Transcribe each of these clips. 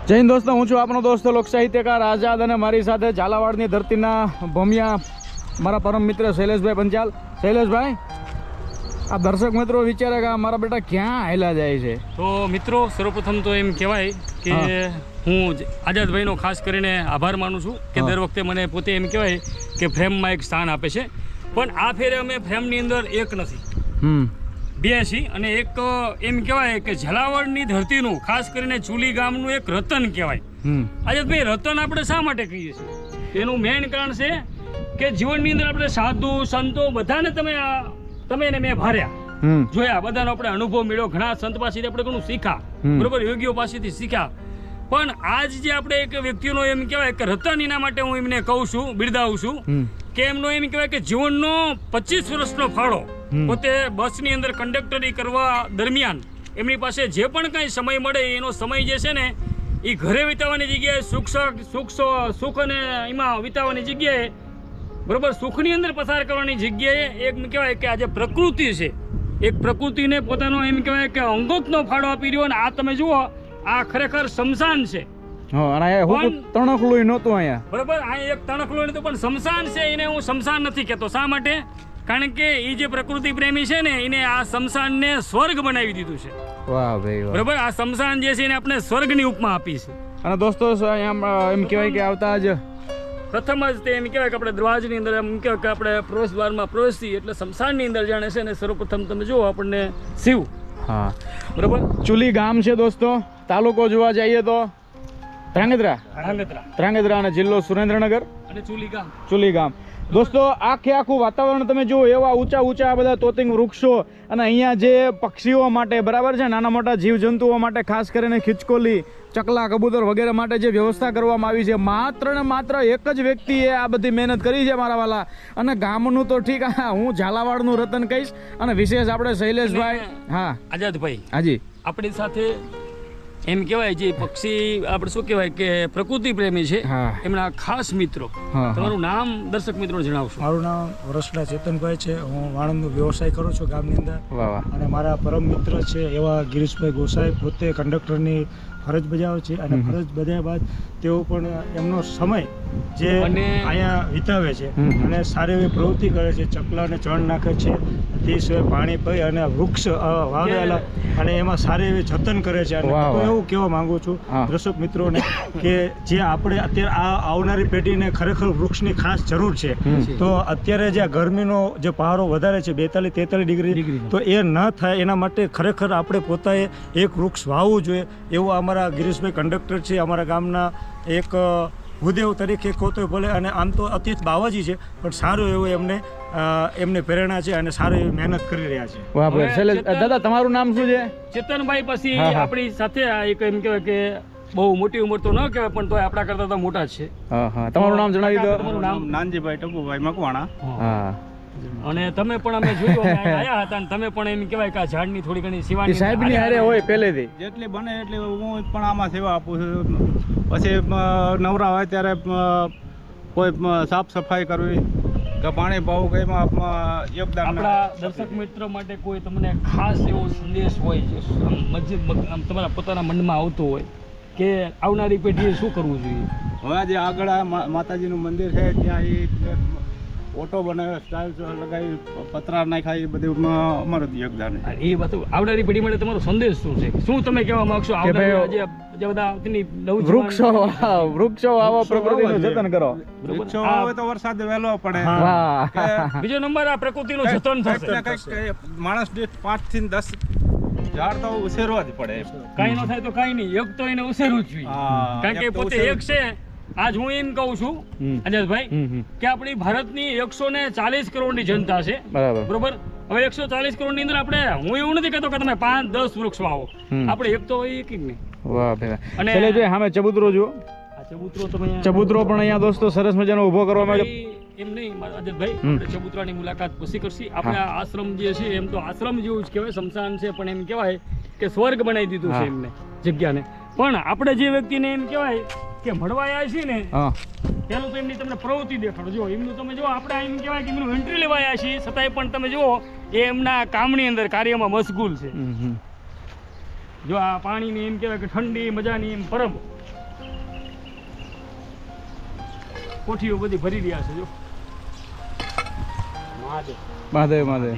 જય હિન્દ દોસ્તો, હું છું આપણો દોસ્ત લોક સાહિત્યકાર આઝાદ અને મારી સાથે ઝાલાવાડની ધરતીના ભૂમિયા મારા પરમ મિત્ર શૈલેષભાઈ પંચાલ. શૈલેષભાઈ, આ દર્શક મિત્રો વિચારે કે મારા બેટા ક્યાં હાલ્યા જાય છે? તો મિત્રો, સર્વપ્રથમ તો એમ કહેવાય કે હું આઝાદભાઈનો ખાસ કરીને આભાર માનું છું કે દર વખતે મને પોતે એમ કહેવાય કે ફ્રેમમાં એક સ્થાન આપે છે. પણ આ ફેરે અમે ફ્રેમની અંદર એક નથી, બે છીએ. અને એક એમ કહેવાય કે ઝાલાવાડની ધરતીનું, ખાસ કરીને ચુલી ગામનું એક રતન કહેવાય. આઝાદભાઈ, રતન આપણે શા માટે કહીએ છીએ? એનું મેઇન કારણ છે કે જીવનની અંદર આપણે સાધુ સંતો બધાને તમે ને મેં ભાર્યા જોયા, બધાનો આપણે અનુભવ મળ્યો, ઘણા સંત પાસેથી આપણે ઘણું શીખ્યા, બરોબર, યોગીઓ પાસેથી શીખ્યા. પણ આજ જે આપણે એક વ્યક્તિનો એમ કહેવાય કે રતન, એના માટે હું એમને કહું છું, બિરદાવું છું કે એમનો એમ કહેવાય કે જીવનનો 25 વર્ષનો ફાળો પોતે બસની અંદર કંડક્ટરી કરવા દરમિયાન એમની પાસે જે પણ કંઈ સમય મળે એનો સમય જે છે ને એ ઘરે વિતાવવાની જગ્યાએ સુખ અને એમાં વિતાવવાની જગ્યાએ, બરોબર, સુખની અંદર પસાર કરવાની જગ્યાએ એક કહેવાય કે આજે પ્રકૃતિ છે, એક પ્રકૃતિને પોતાનો એમ કહેવાય કે અંગતનો ફાળો આપી રહ્યો. અને આ તમે જુઓ, આ ખરેખર શમશાન છે. તણખલું નહોતું અહીંયા, બરોબર, આ એક તણખલું નહોતું પણ શમશાન છે. એને હું શમશાન નથી કહેતો. શા માટે? કારણ કે એ જે પ્રકૃતિ પ્રેમી છે ને એને આ શમશાનને સ્વર્ગ બનાવી દીધું છે. વાહ ભાઈ, બરોબર, આ શમશાન જે છે એને આપણે સ્વર્ગની ઉપમા આપી છે. અને દોસ્તો એમ કહેવાય કે આવતા જ પ્રથમ જ તે એમ કહેવાય કે આપણે દરવાજની અંદર એમ કહેવાય કે આપણે પ્રવેશ દ્વારમાં પ્રવેશી એટલે શમશાનની અંદર જાણે છે ને સર્વપ્રથમ તમે જુઓ આપણને શિવ. હા, બરોબર, ચુલી ગામ છે દોસ્તો. તાલુકો જોવા જઈએ તો ધ્રાંગધ્રા અને જિલ્લો સુરેન્દ્રનગર અને ચુલી ગામ. દોસ્તો, આખું વાતાવરણ તમે જુઓ, એવા ઊંચા બધા તોતિંગ વૃક્ષો, અને અહીંયા જે પક્ષીઓ માટે, બરાબર છે, નાના મોટા જીવજંતુઓ માટે, ખાસ કરીને ખિચકોલી, ચકલા, કબૂતર વગેરે માટે જે વ્યવસ્થા કરવામાં આવી છે, માત્ર ને માત્ર એક જ વ્યક્તિએ આ બધી મહેનત કરી છે મારા વાલા. અને ગામનું તો ઠીક, હું ઝાલાવાડનું રતન કહીશ. અને વિશેષ આપણે શૈલેષભાઈ, હા આઝાદભાઈ, હાજી, આપણી સાથે એમ કહેવાય જે પક્ષી આપણે શું કહેવાય કે પ્રકૃતિ પ્રેમી છે, એમના ખાસ મિત્રો. તમારું નામ દર્શક મિત્રોને જણાવશો? મારું નામ વરસડા ચેતનભાઈ છે. હું વાણંદનો વ્યવસાય કરું છું ગામની અંદર. અને મારા પરમ મિત્ર છે એવા ગિરીશભાઈ ગોસાઈ, પોતે કંડક્ટરની ફરજ બજાવે છે. અને ફરજ બજાવ્યા બાદ તેઓ પણ એમનો સમય જે અહીંયા વિતાવે છે અને સારી એવી પ્રવૃત્તિ કરે છે. ચકલાને ચણ નાખે છે, તે સિવાય પાણી પી અને વૃક્ષ વાવેલા અને એમાં સારી એવી જતન કરે છે. અને હું એવું કહેવા માંગુ છું દર્શક મિત્રોને કે જે આપણે અત્યારે આ આવનારી પેઢીને ખરેખર વૃક્ષની ખાસ જરૂર છે. તો અત્યારે જે ગરમીનો જે પહાડો વધારે છે 42-43 ડિગ્રી, તો એ ન થાય એના માટે ખરેખર આપણે પોતાએ એક વૃક્ષ વાવવું જોઈએ. એવું અમારા ગિરીશભાઈ કંડક્ટર છે, અમારા ગામના એક ભૂદેવ તરીકે કહો તો ભલે, અને આમ તો અતિત બાવાજી છે, પણ સારું એવું એમને પ્રેરણા છે અને સારી એવી મહેનત કરી રહ્યા છે. દાદા, તમારું નામ શું છે? ચેતનભાઈ. પછી આપણી સાથે એક એમ કહેવાય કે બહુ મોટી ઉંમર તો ન કહેવાય પણ તોય આપણા કરતા તો મોટા છે. તમારું નામ જણાવી દો. તમારું નામ? નાનજીભાઈ ટપુભાઈ મકવાણા. અને તમે પણ અમે જોયું, અમે આવ્યા હતા, અને તમે પણ એમ કહેવાય કે આ ઝાડની થોડી ઘણી સેવાની સાહેબની હારે હોય પહેલેથી. જેટલી બને એટલી હું પણ આમાં સેવા આપું છું. પછી નવરા હોય ત્યારે કોઈ સાફ સફાઈ કરવી કે પાણી પાવું કે એમાં યોગદાન. આપણા દર્શક મિત્રો માટે કોઈ તમને ખાસ એવો સંદેશ હોય જે તમારા પોતાના મનમાં આવતો હોય કે આવનારી પેઢીએ શું કરવું જોઈએ? હવે જે આગળ માતાજીનું મંદિર છે ત્યાં એ ઓટો બનાવ્યો, સ્ટાઇલ લગાવી, પતરા નાખ્યા, એ બધું અમારું યોગદાન. એ બધું આવનારી પેઢી માટે તમારો સંદેશ શું છે? શું તમે કહેવા માંગશો? વૃક્ષો આવો, પ્રકૃતિનું જતન કરો. વૃક્ષો આવે તો વરસાદ વહેલો પડે. બીજો નંબર, આ પ્રકૃતિનું જતન થશે. માણસ દીઠ 5 થી 10 ઝાડ તો ઉછેરવા જ પડે. કઈ ન થાય તો કઈ નહીં, એક તો એને ઉછેરવું જ જોઈએ. કારણ કે પોતે એક છે. આજ હું એમ કહું છું આઝાદભાઈ કે આપણી ભારતની 140 કરોડની જનતા છે, બરોબર. હવે 140 કરોડની અંદર આપણે, હું એવું નથી કહેતો કે તમે 5-10 વૃક્ષ વાવો, આપણે એક તો એક જ નહીં. વાહ ભાઈ. અને સામે ચબૂતરો જુઓ, ચબૂતરો પણ અહીંયા દોસ્તો સરસ મજાનો ઉભો કરવામાં આવ્યો. એમ નહીં આઝાદભાઈ, આપણે ચબૂતરાની મુલાકાત પછી કરશી. આપણે આ આશ્રમ જે છે એમ તો આશ્રમ જેવું જ કહેવાય, શમશાન છે, પણ એમ કહેવાય કે સ્વર્ગ બનાવી દીધું છે એમને જગ્યાને. પણ આપણે જે વ્યક્તિને એમ કહેવાય કે મળવા આવ્યા છીએ ને, પેલું તો એમની તમને પ્રવૃત્તિ દેખાડો. જો એમનું તમે જો, આપણે એમ કહેવાય કે એમનું એન્ટ્રી લેવા આવ્યા છીએ, છતાંય પણ તમે જુઓ એ એમના કામની અંદર કાર્યમાં મશગુલ છે. જો આ પાણીની એમ કહેવાય કે ઠંડી મજાની એમ પરબ કોઠીઓ બધી ભરી રહ્યા છે જો મહાદેવ મહાદેવ.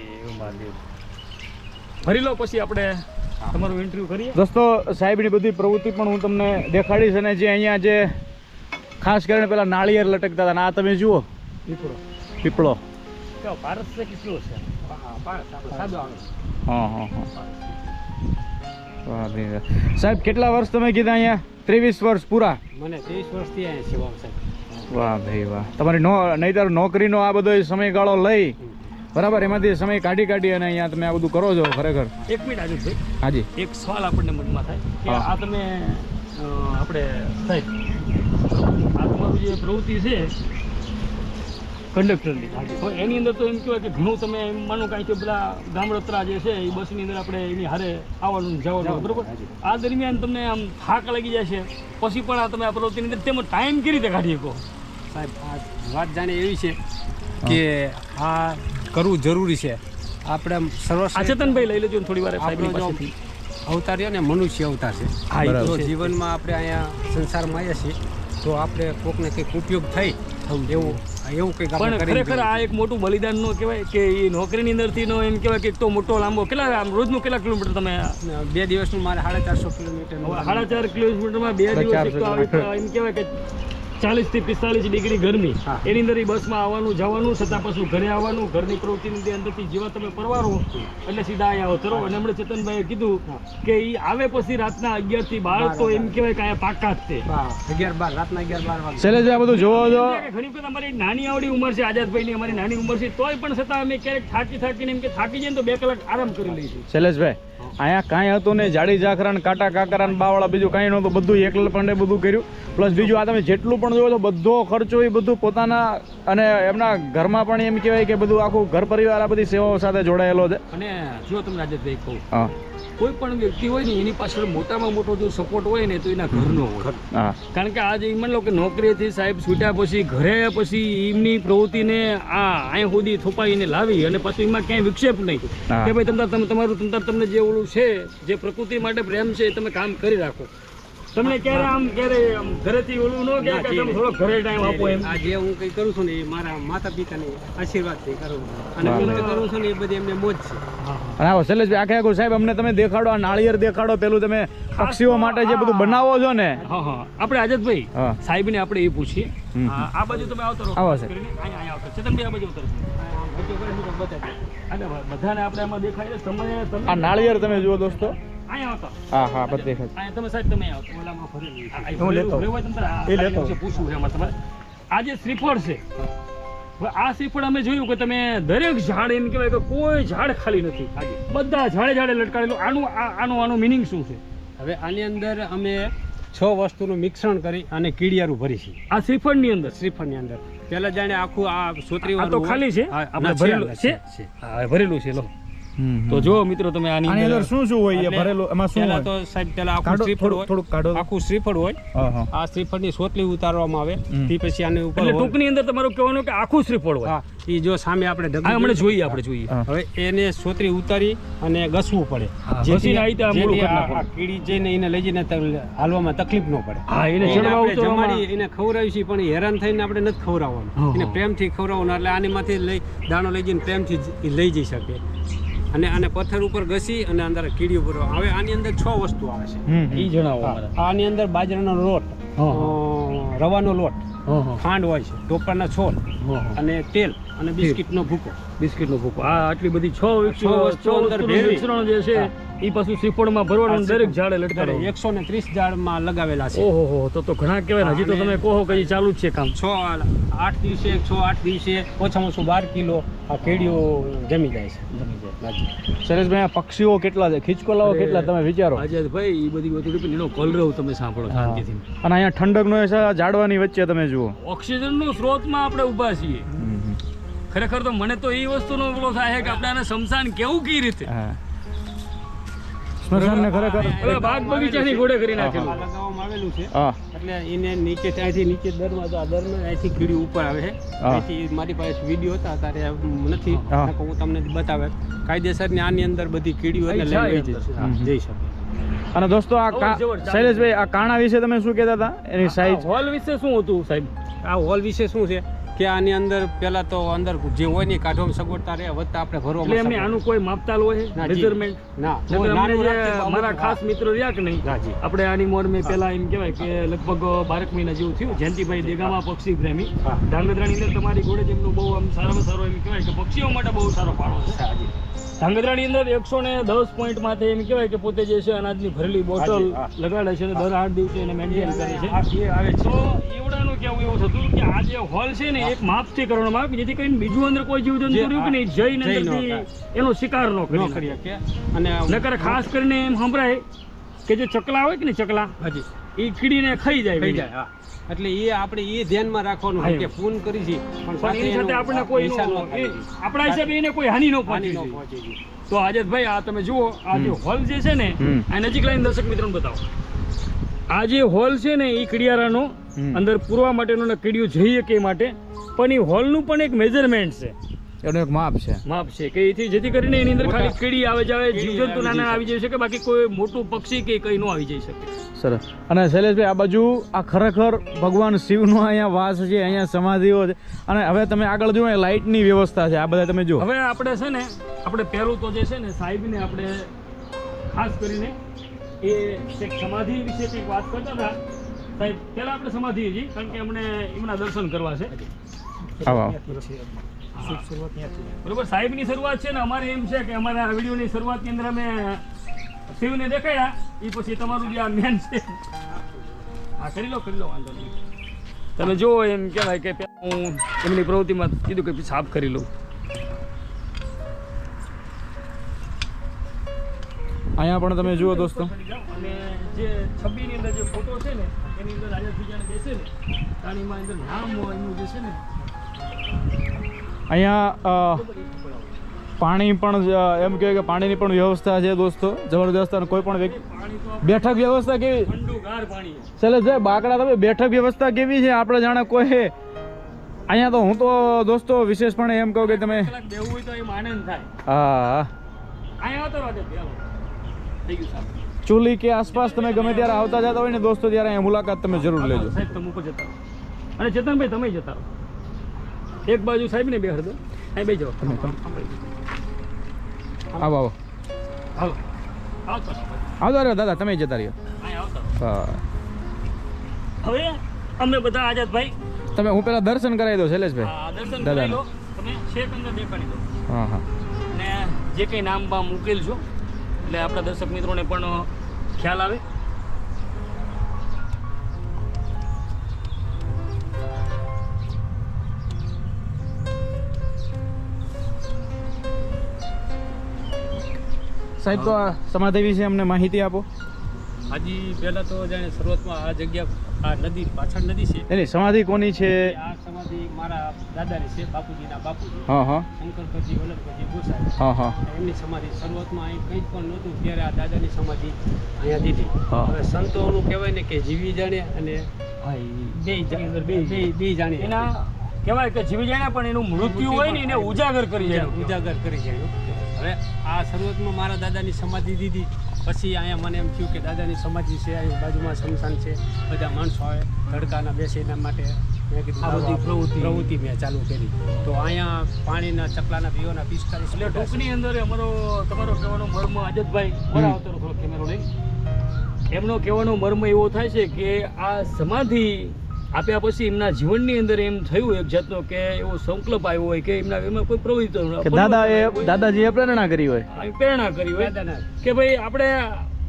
ભરી લો પછી આપણે તમારું ઇન્ટરવ્યુ કરીએ. દોસ્તો સાહેબની બધી પ્રવૃત્તિ પણ હું તમને દેખાડીશ, અને જે અહીંયા જે ખાસ કરીને પેલા નાળિયેર લટકતા હતા ને આ તમે જુઓ પીપળો. ભારત છે કે શું છે? સાદો આવે. હા હા હા. વાહ ભાઈ વાહ. સાહેબ કેટલા વર્ષ તમે કીધા અહીંયા? 23 વર્ષ પૂરા. મને 30 વર્ષથી અહીંયા સેવા છે. વાહ ભાઈ વાહ. તમારી નહીતર નોકરીનો આ બધો સમયગાળો લઈ બરાબર એમાંથી સમય કાઢી અને અહીંયા તમે આ બધું કરો છો ખરેખર. એક મિનિટ આજુભાઈ, હાજી. એક સવાલ આપણને મનમાં થાય કે હા. આ તમે આપણે સાહેબ આ તમારું જે પ્રવૃત્તિ છે કંડક્ટરની, તો એની અંદર તો એમ કહેવાય કે ઘણું તમે એમ માનો કાંઈ કે બધા ગામડતરા જે છે એ બસની અંદર આપણે એની હારે આવવાનું જવાનું બરોબર. આ દરમિયાન તમને આમ થાક લાગી જાય છે, પછી પણ આ તમે આ પ્રવૃત્તિની અંદર તેમાં ટાઈમ કેવી રીતે કાઢી શકો? સાહેબ આ વાત જાણે એવી છે કે આ કરવું જરૂરી છે. આપણે સર્વશ્રેષ્ઠ ચેતનભાઈ લઈ લેજો ને થોડી વાર આપણો સાહેબની જો પાસેથી. અવતાર રહ્યો ને મનુષ્ય અવતાર છે. હા, એ તો જો છે. જીવનમાં આપણે અહીંયા સંસારમાં આવ્યા છીએ તો આપણે કોકને કંઈક ઉપયોગ થાય એવું કંઈક આપણે પણ કરીને ખરેખર આ એક મોટું બલિદાન નો કહેવાય કે એ નોકરીની અંદરથી નો એમ કહેવાય કે એક તો મોટો લાંબો કેટલા આમ રોજનું કેટલા કિલોમીટર તમે? 2 દિવસનું મારે 450 કિલોમીટર 4.5 કિલોમીટરમાં 2 દિવસ એક તો આવી એમ કહેવાય કે 40 થી 45 ડિગ્રી ગરમી, હા. એની અંદર ઈ બસમાં આવવાનું જવાનું, છતાં પાછું ઘરે આવવાનું, ઘરની પ્રવૃત્તિની અંદરથી જેવા તમે પરવારો એટલે સીધા અહીંયા આવો તરો. અને હમણાં ચેતનભાઈએ કીધું કે એ આવે પછી રાતના 11 થી 12 તો એમ કહેવાય કે અહીંયા પાકા જ તે 11-12 રાતના 11-12 વાગે. શૈલેષભાઈ આ બધું જોવો છો. ઘણી વખત અમારી નાની આવડી ઉંમર છે, આઝાદભાઈની અમારી નાની ઉંમર છે, તોય પણ છતાં અમે ક્યારેક થાકીને એમ કે થાકી જઈએ ને તો 2 કલાક આરામ કરી લઈશું. શૈલેષભાઈ અહીંયા કાંઈ હતું ને જાડી જાખરા કાંટા કાકરા ને બાવળા બીજું કાંઈ નહોતું, બધું એકલ પંડે બધું કર્યું. પ્લસ બીજું આ તમે જેટલું પણ જોયો તો બધો ખર્ચો એ બધું પોતાના અને એમના ઘરમાં પણ એમ કહેવાય કે બધું આખું ઘર પરિવાર આ બધી સેવાઓ સાથે જોડાયેલો છે. અને જો તમને આઝાદભાઈ કહું, હા કોઈ પણ વ્યક્તિ હોય ને એની પાછળ મોટામાં મોટો જો સપોર્ટ હોય ને તો એના ઘરનો હોય. હા કારણ કે આજે માની લો કે નોકરીથી સાહેબ છૂટ્યા પછી ઘરે પછી એમની પ્રવૃત્તિને અહીંયા સુધી થોપાઈને લાવી અને પછી એમાં ક્યાંય વિક્ષેપ નહીં હા. કે ભાઈ તમને જે ઓલું છે જે પ્રકૃતિ માટે પ્રેમ છે એ તમે કામ કરી રાખો. તમને ક્યારે આમ ઘરેથી ઓલું ન કે તમે થોડો ઘરે ટાઈમ આપો એમ. આ જે હું કંઈ કરું છું ને એ મારા માતા પિતાને આશીર્વાદથી કરું છું. અને હું જે કરું છું ને એ બધી એમને મોજ છે. અને આવો શૈલેષભાઈ આખે આખું સાહેબ અમને તમે દેખાડો, આ નાળિયેર દેખાડો, પેલું તમે પક્ષીઓ માટે જે બધું બનાવો છો ને. હા હા આપણે આઝાદભાઈ હા. સાહેબને આપણે એ પૂછીએ. હમ. આ બાજુ તમે આવતો રહો. આવો છે. અહીંયા આવતો ચેતનભાઈ આ બાજુ ઉતરશો. અને બધાને આપણે આમાં દેખાય છે તમે આ નાળિયેર તમે જુઓ દોસ્તો. અહીંયા આવતો. હા હા બધે દેખાય. અહીંયા તમે સાહેબ તમે આવતો. ઓલામાં ભરેલું છે. હું લેતો. ભરેલું હોય તમે તારે એ લેતો. આ પૂછવું છે અમારે તમારે. આ જે શ્રીફળ છે, હવે આ શ્રીફળ અમે જોયું કે તમે દરેક ઝાડ એમ કહેવાય કે કોઈ ઝાડ ખાલી નથી, બધા ઝાડે લટકાડેલું. આનું મિનિંગ શું છે? હવે આની અંદર અમે 6 વસ્તુનું મિશ્રણ કરી અને કીડિયારું ભરી છે આ શ્રીફળની અંદર શ્રીફળની અંદર. પહેલા જાણે આખું આ સોત્રી આ તો ખાલી છે, આપણે ભરેલું છે. હા ભરેલું છે. લો તો જો મિત્રો તમે આની આની અંદર અંદર શું શું હોય એ ભરેલું? એમાં શું પહેલા હોય? તો સાહેબ પહેલા આખું કાઢો, શ્રીફળ હોય, થોડુંક કાઢો. આખું શ્રીફળ હોય. હા હા આ શ્રીફળની સોટલી ઉતારવામાં આવે. હમ. તે પછી આની ઉપર એટલે હોય. ટૂંકની અંદર તમારું કહેવાનું કે આખું શ્રીફળ હોય. હા એ જો સામે આપણે ઢગલો હા હમણાં જોઈએ. આપણે જોઈએ. હા. હવે એને સોતરી ઉતારી અને ઘસવું પડે. હા, જેથી ઘસીને આ રીતે આ મૂળું જેથી કરી આ નાખવાનું. કીડી જઈને એને લઈ જઈને હાલવામાં તકલીફ ન પડે. હા એને એને ચડવા આપણે ઉતરવામાં જમાડી એને ખવડાવી છીએ પણ એ હેરાન થઈને આપણે નથી ખવડાવવાનું. હા, એને હા. પ્રેમથી ખવડાવવાનું એટલે આનીમાંથી લઈ દાણો લઈ જઈને પ્રેમથી જ લઈ જઈ શકે. અને આને પથ્થર ઉપર ઘસી અને અંદર કીડીઓ ભરવા. હવે આની અંદર 6 વસ્તુ આવે છે. હમ ઈ જણાવો અમારે. આની અંદર બાજરાનો લોટ, હા, રવાનો લોટ, હા ખાંડ હોય છે, ટોપરાના છોલ અને તેલ અને બિસ્કિટનો ભૂકો. બિસ્કિટનો ભૂકો. આ આટલી બધી 6 વસ્તુ અંદર ભેળવી. મિશ્રણ જે છે એ પાછું શ્રીફળમાં ભરવાનું અને દરેક ઝાડે લટકાડે. 130 ઝાડમાં લગાવેલા છે. ઓહો તો ઘણા કહેવાય ને. હજી તો તમે કહો કે હજી ચાલુ જ છે કામ. 8 દિવસે ઓછામાં ઓછું 12 કિલો આ કેડીઓ જમી જાય છે. શૈલેષભાઈ આ પક્ષીઓ કેટલા છે? ખિચકોલાઓ કેટલા તમે વિચારો. આઝાદભાઈ એ બધી વસ્તુ પણ એનો કલરવ તમે સાંભળો શાંતિથી. અને અહીંયા ઠંડકનો અહેસાસ ઝાડવાની વચ્ચે તમે જુઓ. ઓક્સિજનનો સ્ત્રોતમાં આપણે ઊભા છીએ. ખરેખર તો મને તો એ વસ્તુનો પેલો થાય કે આપણે આને શમશાન કેવું કઈ રીતે હા સ્મશાનને ખરેખર ઓલા બાગ બગીચાની ઘોડે કરી નાખેલું. આ લગાવવામાં આવેલું છે. હા એટલે એને નીચે ત્યાંથી નીચે દરવાજો આ દરનો અહીંથી કીડી ઉપર આવે છે. હા. અહીંથી મારી પાસે વિડીયો હતા ત્યારે નથી. હા. નકર હું તમને બતાવે કાયદેસરની આની અંદર બધી કીડીઓ એટલે અહીં લઈ જાય જઈ અંદર. જઈ શકે. અને દોસ્તો આ શૈલેષભાઈ આ કાણા વિશે તમે શું કહેતા હતા? એની સાઈઝ હોલ વિશે શું હતું સાહેબ? આ હોલ વિશે શું છે કે આની અંદર પહેલા તો અંદર જે હોય ને કાઢવામાં સગવડતા રહે, વધતા આપણે એટલે ભરવામાં એમને આનું કોઈ માપતાલ હોય ના, જી. મેઝરમેન્ટ ના નકર અમને નાનું જે રાખીએ તો મારા અમુક- ખાસ મિત્રો રહ્યા કે નહીં હા, જી. આપણે આની મોર મેં પહેલા એમ કહેવાય કે લગભગ 12 મહિના જેવું થયું જયંતિભાઈ દેગામા પક્ષી પ્રેમી હા. ધાંગધ્રાની અંદર તમારી ઘોડે જેમનું બહુ આમ સારામાં સારો એમ કહેવાય કે પક્ષીઓ માટે બહુ સારો ફાળો છે હા, જી. ધાંગધ્રાની અંદર 110 પોઈન્ટ માથે એમ કહેવાય કે પોતે જે છે અનાજની ભરેલી બોટલ હાજી, હા. લગાડે છે અને દર 8 દિવસે એને મેન્ટેન કરે છે આ બે આવે છે. તો એવડાનું કેવું એવું થતું કે આ જે હોલ છે ને એક માપથી કરવામાં આવે કે જેથી કરીને બીજું અંદર કોઈ જીવજંતુ જે, રહ્યું કે નહીં જઈને જઈ ન અંદરથી થાય. એનો શિકાર ન ન કરી કરી નાખે. શકીએ અને નકર ખાસ કરીને એમ સંભળાય કે જે ચકલા હોય કે ને ચકલા હાજી એ કીડીને ખાઈ જાય થઈ જાય હા. એટલે એ આપણે એ ધ્યાનમાં રાખવાનું હા, કે ફોન કરી છે પણ એની સાથે એનું આપણને કોઈ હિસ્સા ન નો- થાય. એ આપણા હિસાબે એને કોઈ હાનિ ન હાનિ પહોંચી ન જોઈએ. પહોંચે જી. તો આજતભાઈ આ તમે જુઓ આ જે હોલ જે છે ને હમ. આ નજીક લાઈન દર્શક મિત્રોને બતાવો આ જે હોલ છે ને એ કડિયારાનો હમ. અંદર પૂરવા માટેનો ને કીડીઓ જઈ શકે એ માટે પણ એ હોલનું પણ એક મેજરમેન્ટ છે એનું એક માપ છે. માપ છે કે એથી જેથી કરીને એની અંદર ખાલી કીડી આવે જાવે જીવજંતુ નાના આવી જઈ શકે બાકી કોઈ મોટું પક્ષી કે કંઈ ન આવી જઈ શકે સરસ. અને શૈલેષભાઈ આ બાજુ આ ખરેખર ભગવાન શિવનો અહીંયા વાસ છે, અહીંયા સમાધિઓ છે. અને હવે તમે આગળ જુઓ અહીંયા લાઇટની વ્યવસ્થા છે, આ બધા તમે જુઓ. હવે આપણે છે ને આપણે પહેલું તો જે છે ને સાહેબને આપણે ખાસ કરીને એ એક સમાધિ વિશે કંઈક વાત કરતા હતા સાહેબ પહેલા આપણે સમાધિ જી કારણ કે અમને એમના દર્શન કરવા છે આવો આવો. બરોબર સાહેબની શરૂઆત છે ને અમારે એમ છે કે અમારા આ વિડીયોની શરૂઆતની અંદર અમે શિવને દેખાડ્યા એ પછી તમારું જે આ મેન છે હા કરી લો વાંધો નહીં તમે જુઓ એમ કહેવાય કે પહેલા હું એમની પ્રવૃત્તિમાં કીધું કે સાફ કરી લઉં અહીંયા પણ તમે જુઓ દોસ્તો. અને જે છબીની અંદર જે ફોટો છે ને એની અંદર આજે બીજાને બેસે ને પાણીમાં અંદર નામ હોય એનું જે છે ને અહીંયા પાણી પણ એમ કહેવાય કે પાણીની પણ વ્યવસ્થા છે દોસ્તો જબરદસ્ત. અને કોઈ પણ વ્યક્તિ પાણી તો બેઠક વ્યવસ્થા કેવી ઠંડુગાર પાણી છે. શૈલેષભાઈ બાકડા તમે બેઠક વ્યવસ્થા કેવી છે આપણે જાણે કોઈ અહીંયા તો હું તો દોસ્તો વિશેષપણે એમ કહું કે તમે કલાક બેહવું હોય તો એમ આનંદ થાય હા અહીંયા આવતો રાતે થઈ ગયું સાહેબ ચૂલી કે આસપાસ તમે ગમે ત્યારે આવતા જતા હોય ને દોસ્તો ત્યારે અહીંયા મુલાકાત તમે જરૂર લેજો. સાહેબ તમે ઉપર જતા રહો અને ચેતનભાઈ તમે જતા રહો એક બાજુ સાહેબ ને બેહાડ દો અહીં બેસી જાઓ આવો આવો હાલો આવતો રહો. આવતો રહ્યો દાદા તમે જતા રહ્યો. અહીં આવતો રહો. હા હવે અમે બધા આઝાદભાઈ તમે હું પેલા દર્શન કરાવી દો શૈલેષભાઈ. આ દર્શન દાદાને. કરી લો તમે છેક અંદર દેખાડી દો હા હા અને જે કંઈ નામ બામ મૂકેલ છો એટલે આપણા દર્શક મિત્રોને પણ ખ્યાલ આવે સાહેબ તો આ સમાધિ વિશે અમને માહિતી આપો. હજી પહેલા તો જાણે શરૂઆતમાં આ જગ્યા આ નદી પાછળ નદી છે એની સમાધિ કોની છે? આ સમાધિ મારા દાદાની છે બાપુજીના બાપુજી હા હા શંકરપતિ વલ્લભપતિ ગોસાઈ હા હા એમની સમાધિ શરૂઆતમાં અહીં કંઈ પણ નહોતું ત્યારે આ દાદાની સમાધિ અહીંયા દીધી હા. હવે સંતોનું કહેવાય ને કે જીવી જાણે અને બે જાણે એના કહેવાય કે જીવી જાણે પણ એનું મૃત્યુ હોય ને એને ઉજાગર કરી જાય ઉજાગર કરી જાય હવે આ શરૂઆતમાં મારા દાદાની સમાધિ દીધી પછી અહીંયા મને એમ થયું કે દાદાની સમાધિ છે અહીં બાજુમાં સ્મશાન છે બધા માણસો આવે તડકાના બેસે એના માટે મેં કીધું આ બધી પ્રવૃત્તિ મેં ચાલુ કરી તો અહીંયા પાણીના ચકલાના પીવાના 45 એટલે લોટા છે. ટૂંકની અંદર અમારો તમારો કહેવાનો મર્મ અજતભાઈ બરાબર આવતો થોડો કેમેરો લઈ એમનો કહેવાનો મર્મ એવો થાય છે કે આ સમાધિ આપ્યા પછી એમના જીવનની અંદર એમ થયું એક જાતનો કે એવો સંકલ્પ આવ્યો હોય કે એમાં કોઈ પ્રવૃત્તિ કે દાદાજીએ પ્રેરણા કરી હોય. પ્રેરણા કરી હોય દાદાના કે ભાઈ આપણે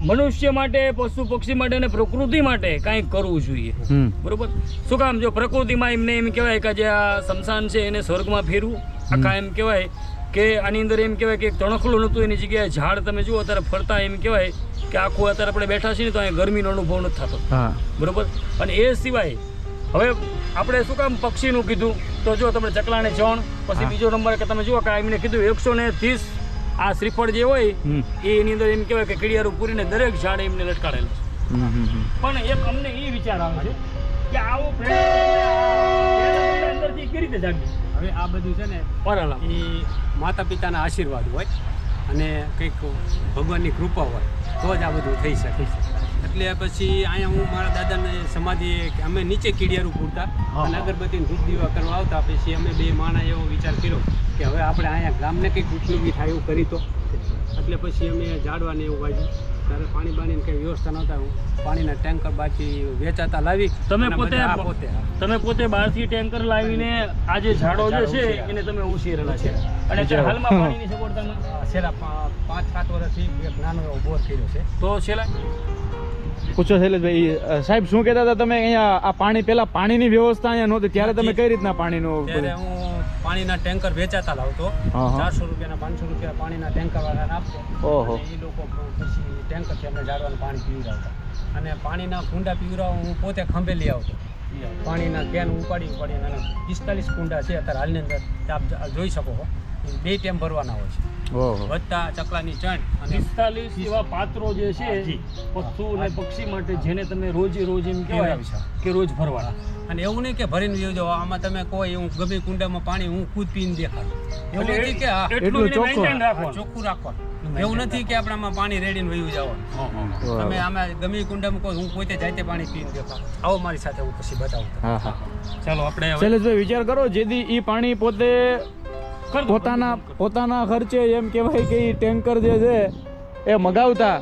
મનુષ્ય માટે પશુ પક્ષી માટે અને પ્રકૃતિ માટે કાંઈક કરવું જોઈએ બરોબર શું કામ જો પ્રકૃતિમાં એમને એમ કહેવાય કે જે આ સ્મશાન છે એને સ્વર્ગમાં ફેરવું આખા એમ કહેવાય કે આની અંદર એમ કહેવાય કે એક તણખલું નહોતું એની જગ્યાએ ઝાડ તમે જુઓ અત્યારે ફરતા એમ કહેવાય કે આખું અત્યારે આપણે બેઠા છીએ ને તો અહીંયા ગરમીનો અનુભવ નથી થતો હા બરોબર અને એ સિવાય હવે આપણે શું કામ પક્ષીનું કીધું તો જો તમે ચકલાને ચણ પછી બીજો નંબર કે તમે જુઓ કે એમને કીધું 130 આ શ્રીફળ જે હોય એ એની અંદર એમ કહેવાય કે કડિયારું પૂરીને દરેક ઝાડ એમને લટકાડેલું છે પણ એક અમને એ વિચાર આવે છે કે આવો પ્રેરણા અંદરથી કેવી રીતે જાગી હવે આ બધું છે ને પરાલા એ માતા પિતાના આશીર્વાદ હોય અને કંઈક ભગવાનની કૃપા હોય તો જ આ બધું થઈ શકે એટલે પછી અહીંયા હું મારા દાદાને સમાધિ અમે નીચે કીડિયારું પૂરતા અને અગરબત્તીને ધૂપ દીવા કરવા આવતા. પછી અમે બે માણસ એવો વિચાર કર્યો કે હવે આપણે અહીંયા ગામને કંઈક ઉપયોગી થાય એવું કરી તો. એટલે પછી અમે ઝાડવાને એવું વાગ્યું. ત્યારે પાણી બાણીની કંઈ વ્યવસ્થા નહોતા. હું પાણીના ટેન્કર બાકી વેચાતા લાવી તમે અને પોતે બધા પોતે તમે પોતે બહારથી ટેન્કર લાવીને આ જે ઝાડો જે છે એને તમે ઉછેરેલા છે અને અત્યારે હાલમાં પાણીની સગવડતામાં છેલ્લા 5-7 વર્ષથી એક નાનો એવો બોર કર્યો છે. તો છેલ્લા પૂછો શૈલેષભાઈ, સાહેબ શું કહેતા હતા તમે અહીંયા આ પાણી પહેલા પાણીની વ્યવસ્થા અહીંયા નહોતી ત્યારે તમે કઈ રીતના પાણીનું ત્યારે હું પાણીના ટેન્કર વેચાતા લાવતો. હા, હા. 400 રૂપિયાના 500 રૂપિયા પાણીના ટેન્કર વાળાને આપતો. ઓહો. અને એ લોકો પછી ટેન્કરથી અમને ઝાડવાનું પાણી પીવડાવતા. અને પાણીના કુંડા પીવડાવવા હું પોતે ખંભે લઈ આવતો. પાણીના કેન ઉપાડીને અને 45 કુંડા છે અત્યારે હાલની અંદર. આપ જોઈ શકો છો 2 ટાઈમ ભરવાના હોય છે. ઓહો. વધતા ચકલાની ચણ અને 45 એવા પાત્રો જે છે પશુ અને પક્ષી માટે જેને તમે રોજે રોજ એમ કહેવાય કે રોજ ભરવાના. અને એવું નહીં કે ભરીને વહી જાઓ. આમાં તમે કોઈ હું ગમે કુંડામાં પાણી હું ખુદ પીને દેખાડું. એવું એટલે નથી કે હા એટલું એને ચોખ્ખું. maintain રાખવાનું. ચોખ્ખું રાખવાનું. એવું નથી કે આપણે આમાં પાણી રેડીને વહી જવાનું. તમે આમાં ગમે કુંડામાં કહો હું પોતે જાતે પાણી પીને દેખાડું. આવો મારી સાથે હું પછી બતાવું. હા હા. ચાલો આપણે હવે શૈલેષભાઈ વિચાર કરો, જેથી ઈ પાણી પોતે પોતાના ખર્ચે એમ કહેવાય કે ઈ ટેન્કર જે છે એ મગાવતા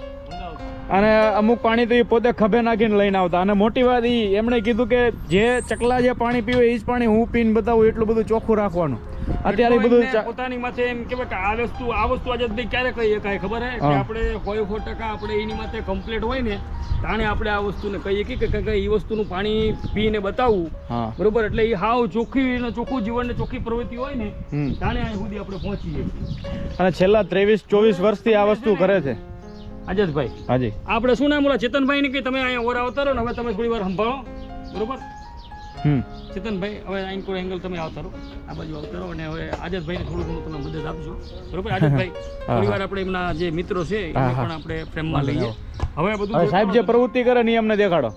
અને અમુક પાણી તો એ પોતે ખભે નાખીને લઈને આવતા. અને મોટી વાત ઈ એમણે કીધું કે જે ચકલા જે પાણી પીવે એ જ પાણી હું પીને બતાવું, એટલું બધું ચોખ્ખું રાખવાનું. અત્યારે બધું એમને પોતાની માથે એમ કહેવાય કે આ વસ્તુ આજે ભાઈ ક્યારે કહીએ કાંઈ ખબર હે કે હા. આપણે 100% આપણે એની માથે કમ્પ્લીટ હોય ને તાણે આપણે આ વસ્તુને કહીએ કે એ વસ્તુનું પાણી પીને બતાવવું. હા. બરોબર, એટલે એ હાવ ચોખ્ખું જીવન ને ચોખ્ખી પ્રવૃત્તિ હોય ને હમ. તાણે અહીં સુધી આપણે પહોંચીએ. અને છેલ્લા 23-24 વર્ષથી આ વસ્તુ કરે છે. આઝાદભાઈ, હાજી. આપણે શું નામ ઓલા ચેતનભાઈ ને કે તમે અહીંયા ઓર આવતા રહો ને, હવે તમે થોડી વાર સંભાળો. બરોબર હમ. ચેતનભાઈ, હવે અહીં કોઈ એંગલ તમે આવતા રહો, આ બાજુ આવતા રહો અને હવે આઝાદભાઈને થોડું ઘણું તમે મદદ આપજો. બરોબર આઝાદભાઈ, થોડી વાર આપણે એમના જે મિત્રો છે એને પણ આપણે ફ્રેમમાં લઈએ. હવે આ બધું હવે સાહેબ જે પ્રવૃત્તિ કરે ને એ અમને દેખાડો.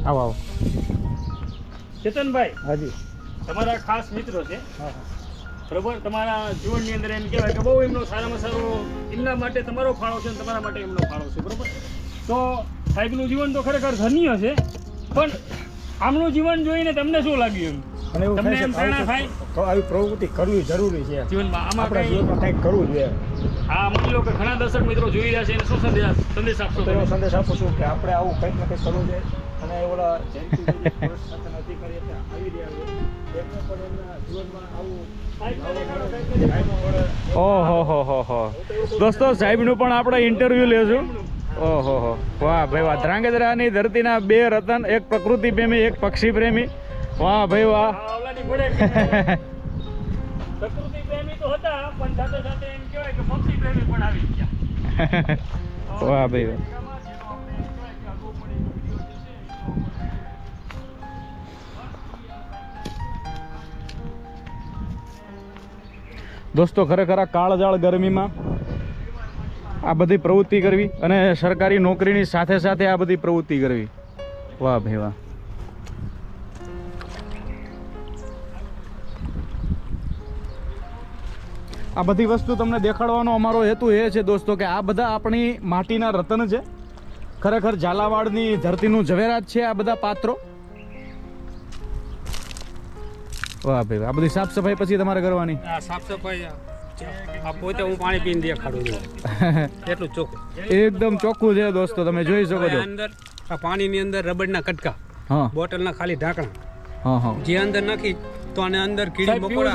આવો આવો. ચેતનભાઈ, હાજી. તમારા ખાસ મિત્રો છે. બરોબર, તમારા જીવનની અંદર એમ કહેવાય કે બહુ એમનો સારામાં સારો એમના માટે તમારો ફાળો છે અને તમારા માટે એમનો ફાળો છે. બરોબર, તો સાહેબનું જીવન તો ખરેખર ધન્ય છે, પણ આમનું જીવન જોઈને તમને શું લાગ્યું? અને એવું તમને થાય એમ છે પ્રેરણા થાય કે આવી પ્રવૃત્તિ કરવી જરૂરી છે જીવનમાં? આમાં આપણા કંઈ જીવનમાં કંઈક કરવું જોઈએ. આ માની લો કે ઘણા દર્શક મિત્રો જોઈ રહ્યા છે એને શું સંદેશ આપશો તો એવો તમે? સંદેશ આપું છું કે આપણે આવું કંઈક ને કંઈક કરવું જોઈએ. અને ઓલા જયંતિભાઈ જે ફોરેસ્ટ ખાતાના અધિકારી હતા આવી રહ્યા છે, એમને પણ એમના જીવનમાં આવું ઓહો હો હો. દોસ્તો સાહેબનું પણ આપણે ઇન્ટરવ્યુ લેશું. ઓહો હો, વાહ ભાઈ વાહ. ધ્રાંગધ્રાની ધરતીના 2 રતન, એક પ્રકૃતિ પ્રેમી, એક પક્ષી પ્રેમી. વાહ ભાઈ વાહ. આ ઓલાની ઘોડે કે પ્રકૃતિ પ્રેમી તો હતા પણ સાથે સાથે એમ કહેવાય કે પક્ષી પ્રેમી પણ આવી ગયા. વાહ ભાઈ વાહ. દોસ્તો ખરેખર આ કાળજાળ ગરમીમાં આ બધી પ્રવૃત્તિ કરવી અને સરકારી નોકરીની સાથે સાથે આ બધી પ્રવૃત્તિ કરવી, વાહ ભાઈ વાહ. આ બધી વસ્તુ તમને દેખાડવાનો અમારો હેતુ એ છે દોસ્તો કે આ બધા આપણી માટીના રતન છે. ખરેખર ઝાલાવાડની ધરતીનું ઝવેરાત છે આ બધા પાત્રો. વાહ ભાઈ, આ બધી સાફ સફાઈ પછી તમારે કરવાની. આ સાફ સફાઈ આ પોતે હું પાણી પીને દેખાડું છું. એટલું ચોખ્ખું, એકદમ ચોખ્ખું છે દોસ્તો, તમે જોઈ શકો છો. અંદર આ પાણીની અંદર રબરના કટકા, હા બોટલના ખાલી ઢાંકણા હા હા. જે અંદર નાખી તો આને અંદર સાહેબ, પીવું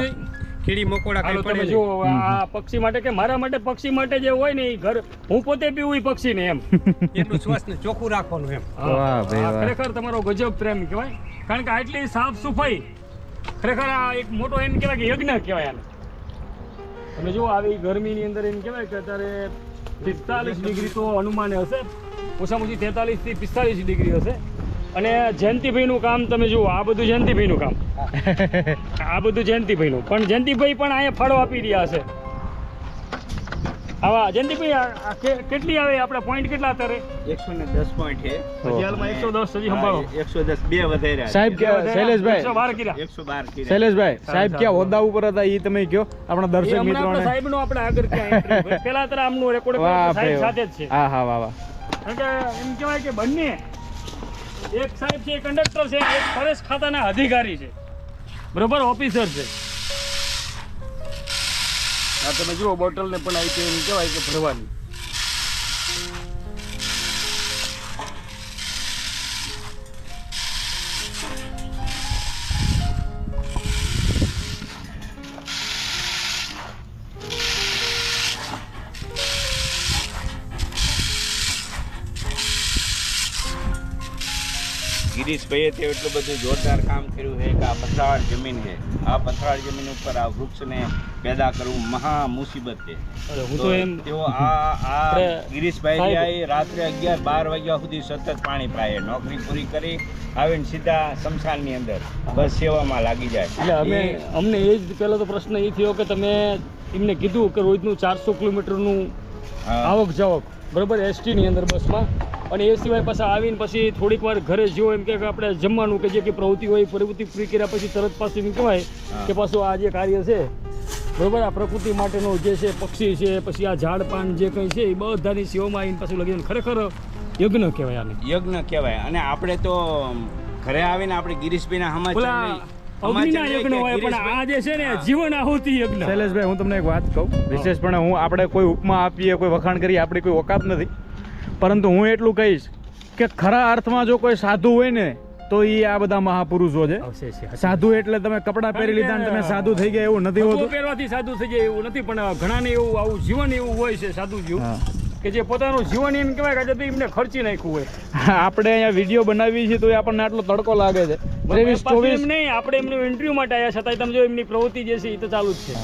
કીડી મકોડા હાલો કઈ તમે પડે જુઓ, આ પક્ષી માટે કે મારા માટે પક્ષી માટે જે હોય ને એ ઘર હું પોતે પીવું એ પક્ષીને એમ. એટલું સ્વસ્થ ને ચોખ્ખું રાખવાનું એમ. વાહ ભાઈ આ વાહ. ખરેખર તમારો ગજબ પ્રેમ કહેવાય, કારણ કે આટલી સાફ સફાઈ ખરેખર આ એક મોટો એમ કહેવાય કે યજ્ઞ કહેવાય આને. તમે જુઓ આવી ગરમીની અંદર એમ કહેવાય કે અત્યારે 45 ડિગ્રી તો અનુમાને હશે, ઓછામાં ઓછી 43 થી 45 ડિગ્રી હશે. અને જયંતિભાઈનું કામ તમે જુઓ, આ બધું જયંતિભાઈનું કામ, આ બધું જયંતિભાઈનું. પણ જયંતિભાઈ પણ અહીંયા ફાળો આપી રહ્યા છે. આવા જયંતિભાઈ કેટલી આવે આપણે પોઈન્ટ કેટલા અત્યારે 110 પોઈન્ટ છે હજી હાલમાં 110 હજી સંભાળો 110 બે વધાર્યા સાહેબ શૈલેષભાઈ 112 કર્યા 112 કર્યા શૈલેષભાઈ સાહેબ ક્યાં હોદ્દા ઉપર હતા એ તમે કયો આપણા દર્શક મિત્રોને સાહેબ નો આપણે આગળ ક્યાં પેલા તરફ આમનું રેકોર્ડ વાહ સાહેબ સાથે જ છે હા હા વાહ વાહ કારણ કે એમ કહેવાય કે બંને એક સાહેબ છે કંડક્ટર છે એક ફોરેસ્ટ ખાતાના અધિકારી છે બરોબર ઓફિસર છે આ તમે જુઓ બોટલને પણ આવી એમ કહેવાય કે ભરવાની ગિરીશભાઈએ તે એટલું બધું જોરદાર કામ કર્યું છે કે આ પથરાળ જમીન છે આ પથરાળ જમીન ઉપર આ વૃક્ષને પેદા કરવું મહા મુસીબત છે હું તો એમ તેઓ આ ગિરીશભાઈ જે રાત્રે 11-12 વાગ્યા સુધી સતત પાણી પાય નોકરી પૂરી કરી આવીને સીધા શમશાનની અંદર બસ સેવામાં લાગી જાય એટલે અમને એ જ પહેલો તો પ્રશ્ન એ થયો કે તમે એમને કીધું કે રોજનું 400 કિલોમીટરનું આવક જાવક બરોબર એસટીની અંદર બસમાં અને એ સિવાય પાછા આવીને પછી થોડીક વાર ઘરે જેવો એમ કે આપણે જમવાનું કે જે કંઈ પ્રવૃત્તિ હોય પ્રવૃત્તિ પૂરી કર્યા પછી તરત પાછું એમ કહેવાય કે પાછું આ જે કાર્ય છે બરોબર આ પ્રકૃતિ માટેનું જે છે પક્ષી છે પછી આ ઝાડ પાન જે કંઈ છે એ બધાની સેવામાં આવીને પાછું લગીને ખરેખર યજ્ઞ કહેવાય આને યજ્ઞ કહેવાય અને આપણે તો ઘરે આવીને આપણે ગિરીશભાઈના અગ્નિના યજ્ઞ હોય પણ આ જે છે ને જીવન આહુતિ યજ્ઞ શૈલેષભાઈ હું તમને એક વાત કહું વિશેષપણે આપણે કોઈ ઉપમા આપીએ કોઈ વખાણ કરીએ આપણી કોઈ ઓકાત નથી પરંતુ હું એટલું કહીશ કે ખરા અર્થમાં જો કોઈ સાધુ હોય ને તો એ આ બધા મહાપુરુષો છે સાધુ એટલે તમે કપડાં પહેરી લીધા ને તમે સાધુ થઈ ગયા એવું નથી હોતું પહેરવાથી સાધુ થઈ જાય એવું નથી પણ ઘણાને એવું આવું જીવન એવું હોય છે સાધુ જેવું કે જે પોતાનું જીવન એમ કહેવાય કે એમને ખર્ચી નાખ્યું હોય આપણે અહીંયા વિડીયો બનાવીએ છીએ તો આપણને આટલો તડકો લાગે છે 23-24 નહીં આપણે એમનું ઇન્ટરવ્યુ માટે આવ્યા છતાંય તમે જો એમની પ્રવૃત્તિ જે છે એ તો ચાલુ જ છે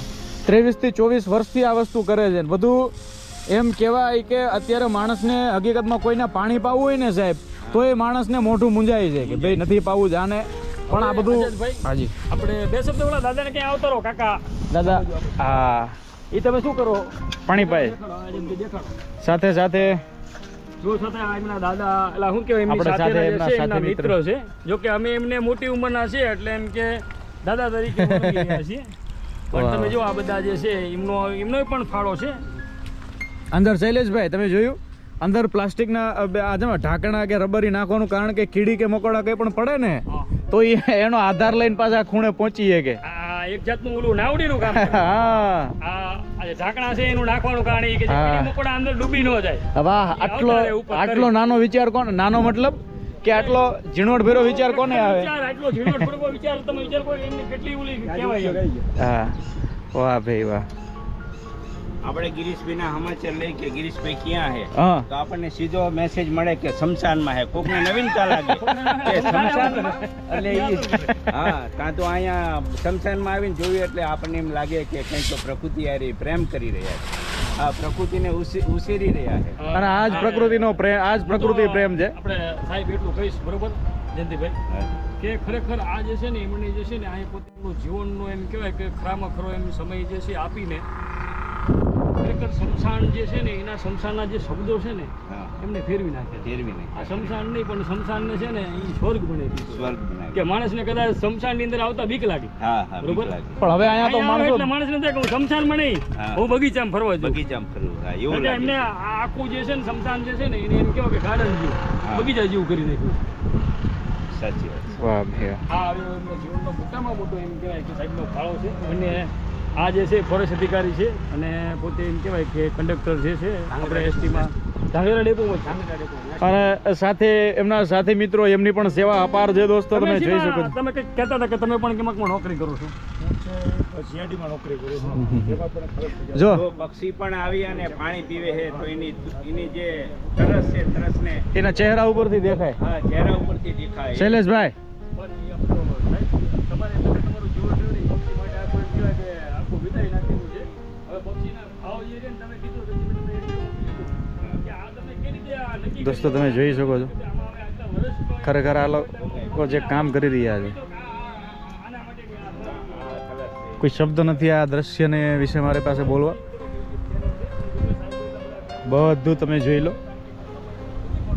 23 થી 24 વર્ષથી આ વસ્તુ કરે છે બધું એમ કહેવાય કે અત્યારે માણસને હકીકતમાં કોઈને પાણી પાવું હોય ને સાહેબ તો એ માણસને મોઢું મૂંઝાય છે કે ભાઈ નથી પાવું જાને પણ આ બધું હાજી આપણે બે શબ્દ ઓલા દાદાને ક્યાં આવતો રહો કાકા દાદા હા એ તમે શું કરો પાણી પાય સાથે સાથે જો સાથે એમના દાદા એટલે શું કહેવાય એમની સાથે એમના મિત્ર છે જો કે અમે એમને મોટી ઉંમરના છે એટલે એમ કે દાદા તરીકે ઓળખી રહ્યા છીએ પણ તમે જો આ બધા જે છે એમનો પણ ફાળો છે અંદર શૈલેષભાઈ તમે જોયું અંદર પ્લાસ્ટિકના ઢાંકણા કે રબરી નાખવાનું કારણ કે કીડી કે મકોડા કંઈ પણ પડે ને તો એનો આધાર લઈને પાછા ખૂણે પહોંચી કે એક જાતનું ઓલું નાવડીનું કામ આ ઢાંકણા છે એનું નાખવાનું કારણ કે કીડી મકોડા અંદર ડૂબી ન જાય વાહ આટલો નાનો વિચાર કોણ નાનો મતલબ કે આટલો ઝીણવટ ભેરો વિચાર કોને આવે આટલો ઝીણવટ ભેરો વિચાર તમે વિચાર કરો એમની કેટલી ઓલી કહેવાય હા વાહ ભાઈ વાહ આપણે ગિરીશભાઈના સમાચાર લઈ કે ગિરીશભાઈ ક્યાં છે તો આપણને સીધો મેસેજ મળે કે શમશાનમાં છે કોકને નવીનતા લાગે કે શમશાનમાં એટલે હા કાં તો અહીંયા શમશાનમાં આવીને જોયું એટલે આપણને એમ લાગે કે કંઈક તો પ્રકૃતિ હારે પ્રેમ કરી રહ્યા છે આ પ્રકૃતિને ઉછેરી રહ્યા છે અને આ જ પ્રકૃતિનો પ્રેમ આ જ પ્રકૃતિ પ્રેમ છે આપણે સાહેબ એટલું કહીશ બરોબર જયંતિભાઈ કે ખરેખર આ જે છે ને એમને જે છે ને અહીં પોતાનું જીવનનો એમ કહેવાય કે ખરામાં ખરો એમ સમય જે છે આપીને ખરેખર શમશાન જે છે ને એના શમશાનના જે શબ્દો છે ને એમને ફેરવી નાખે આ શમશાન નહીં પણ શમશાનને છે ને એ સ્વર્ગ બનાવી સ્વર્ગ બનાવી કે માણસને કદાચ શમશાનની અંદર આવતા બીક લાગે બરોબર પણ હવે અહીંયા તો માણસો એટલે માણસને થાય કે હું શમશાનમાં નહીં હું બગીચામાં ફરવા જાઉં બગીચામાં ફરવું એવું એટલે એમને આખું જે છે ને શમશાન જે છે ને એને એમ કહેવાય કે ગાર્ડન જેવું બગીચા જેવું કરી નાખ્યું સાચી વાત વાહ ભાઈ આ એમના જીવનનો મોટામાં મોટો એમ કહેવાય કે સાહેબનો ફાળો છે અને આ જે છે ફોરેસ્ટ અધિકારી છે અને પોતે એમ કહેવાય કે કંડક્ટર જે છે આપણે એસટીમાં ધાંગધ્રા ડેપોમાં અને સાથે એમના સાથી મિત્રો એમની પણ સેવા અપાર છે દોસ્તો તમે જોઈ શકો છો તમે કંઈક કહેતા હતા કે તમે પણ કેમાં નોકરી કરો છો જીઆરડીમાં નોકરી કરું છું જો પક્ષી પણ આવી અને પાણી પીવે છે તો એની જે તરસ છે તરસને એના ચહેરા ઉપરથી દેખાય હા ચહેરા ઉપરથી દેખાય શૈલેષભાઈ દોસ્તો તમે જોઈ શકો છો ખરેખર આ લોકો જે કામ કરી રહ્યા છે કોઈ શબ્દ નથી આ દ્રશ્યને વિશે મારી પાસે બોલવા બધું તમે જોઈ લો.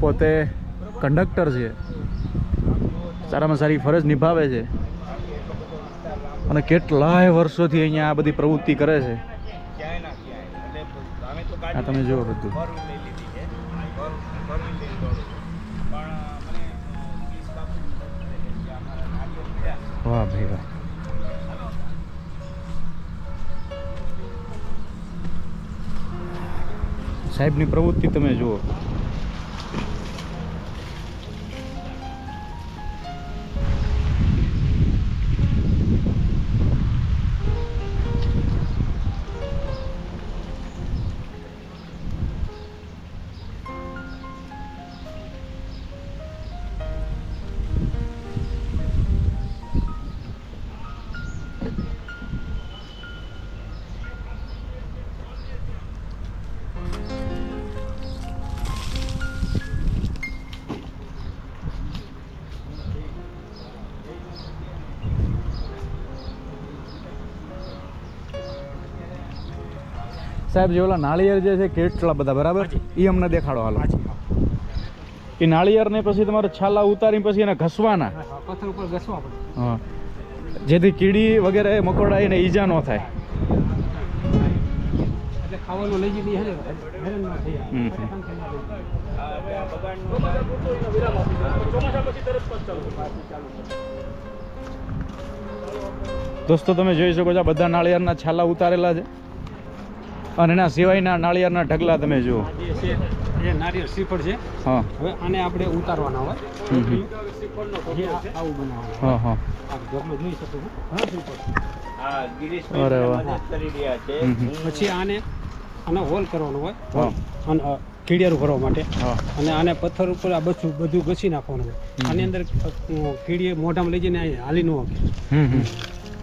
પોતે કંડક્ટર છે, સારામાં સારી ફરજ નિભાવે છે અને કેટલાય વર્ષોથી અહીંયા આ બધી પ્રવૃત્તિ કરે છે. આ તમે જુઓ બધું. વાહ ભાઈ વાહ. સાહેબની પ્રવૃત્તિ તમે જુઓ. સાહેબ જે ઓલા નાળિયેર જે છે કેટલા બધા, બરાબર, એ અમને દેખાડો હાલો. એ નાળિયેરને પછી તમારે છાલા ઉતારી પછી એને ઘસવાના, પથ્થર ઉપર ઘસવા પડે. હા, જેથી કીડી વગેરે મકોડા એને ઈજા ન થાય. એટલે ખાવાનું લઈ જઈને હેરાન ન થઈ દોસ્તો તમે જોઈ શકો છો આ બધા નાળિયેરના છાલા ઉતારેલા છે અને એના સિવાયના નાળિયેરના ઢગલા તમે જુઓ. એ નારિયેળ શ્રીફળ છે. હા, હવે આને આપણે ઉતારવાના હોય. જે આવું બનાવવાનું. હા હા. આ ઢગલો જોઈ શકો છો. હા, શ્રીફળ. હા, ગિરીશભાઈ અરે વાહ. મદદ કરી રહ્યા છે. પછી આને હોલ કરવાનો હોય. હા. અને કીડિયારું કરવા માટે. હા. અને આને પથ્થર ઉપર આ બધું ઘસી નાખવાનું હોય. આની અંદર કીડીએ મોઢામાં લઈ જઈને અહીં હાલી ન શકે.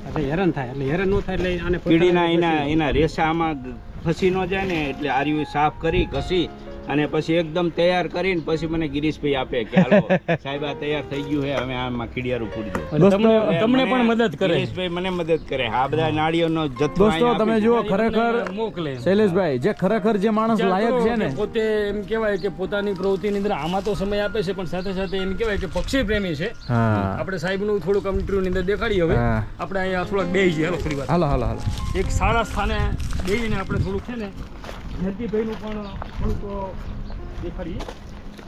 એટલે હેરાન થાય. એટલે હેરાન ન થાય એટલે આને કીડીના એના રેસા આમાં ફસી ન જાય ને એટલે આર્યું સાફ કરી ઘસી અને પછી એકદમ તૈયાર કરીને પછી મને ગિરીશભાઈ આપે કે હાલો સાહેબ આ તૈયાર થઈ ગયું છે, હવે આમાં કીડિયારું પૂરજો. તમને પણ મદદ કરે. ગિરીશભાઈ મને મદદ કરે. આ બધા નાળીઓનો જથ્થો દોસ્તો અહીંયા તમે આપી જુઓ ખરેખર મોકલે. શૈલેષભાઈ જે ખરેખર જે માણસ લાયક છે ને, પોતે એમ કહેવાય કે પોતાની પ્રવૃત્તિની અંદર આમાં તો સમય આપે છે પણ સાથે સાથે એમ કહેવાય કે પક્ષી પ્રેમી છે. હા, આપણે સાહેબનું થોડુંક ઇન્ટરવ્યુની અંદર દેખાડીએ. હવે હા. આપણે અહીંયા થોડાક બેસી જઈએ. હાલો થોડી વાર હાલો હાલો હાલો. એક સારા સ્થાને બેસીને આપણે થોડુંક છે ને ધરતીભાઈનું પણ થોડુંક દેખાડીએ.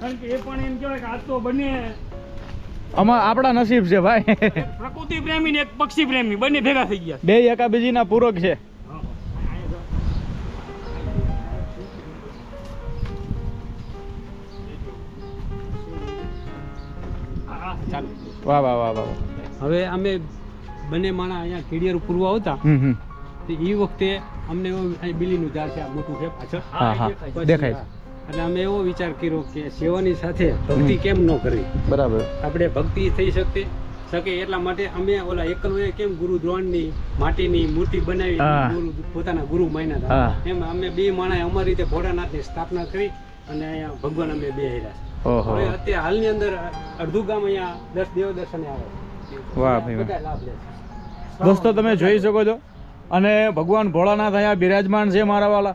કારણ કે એ પણ એમ કહેવાય કે આ તો બંને આમાં આપણા નસીબ છે ભાઈ. પ્રકૃતિ પ્રેમી ને એક પક્ષી પ્રેમી બંને ભેગા થઈ ગયા. બે એકાબીજીના પૂરક છે. ચાલો. વાહ વાહ વાહ વાહ. હવે અમે બંને માણસ અહીંયા કીડિયારું પૂરવા આવતા તો એ વખતે અમને એવો અહીં બીલીનું ઝાડ છે, આ મોટું છે પાછળ. હા હા પછી દેખાય છે. એટલે અમે એવો વિચાર કર્યો કે સેવાની સાથે ભક્તિ કેમ ન કરવી. બરાબર. આપણે ભક્તિ થઈ શકે એટલા માટે અમે ઓલા એકલવ્ય કેમ ગુરુ દ્રોણની માટીની મૂર્તિ બનાવી હા. પોતાના ગુરુ માન્યા હા. હતા. એમ અમે બે માણસે અમારી રીતે ભોળાનાથની સ્થાપના કરી અને અહીંયા ભગવાન અમે બે હેર્યા છે. ઓહો. હવે અત્યારે હાલની અંદર અડધું ગામ અહીંયા દેવ દર્શને આવે છે. વાહ ભાઈ વાહ. બધા લાભ લે છે. દોસ્તો તમે જોઈ શકો છો અને ભગવાન ભોળાનાથ અહીંયા બિરાજમાન છે મારા વાલા.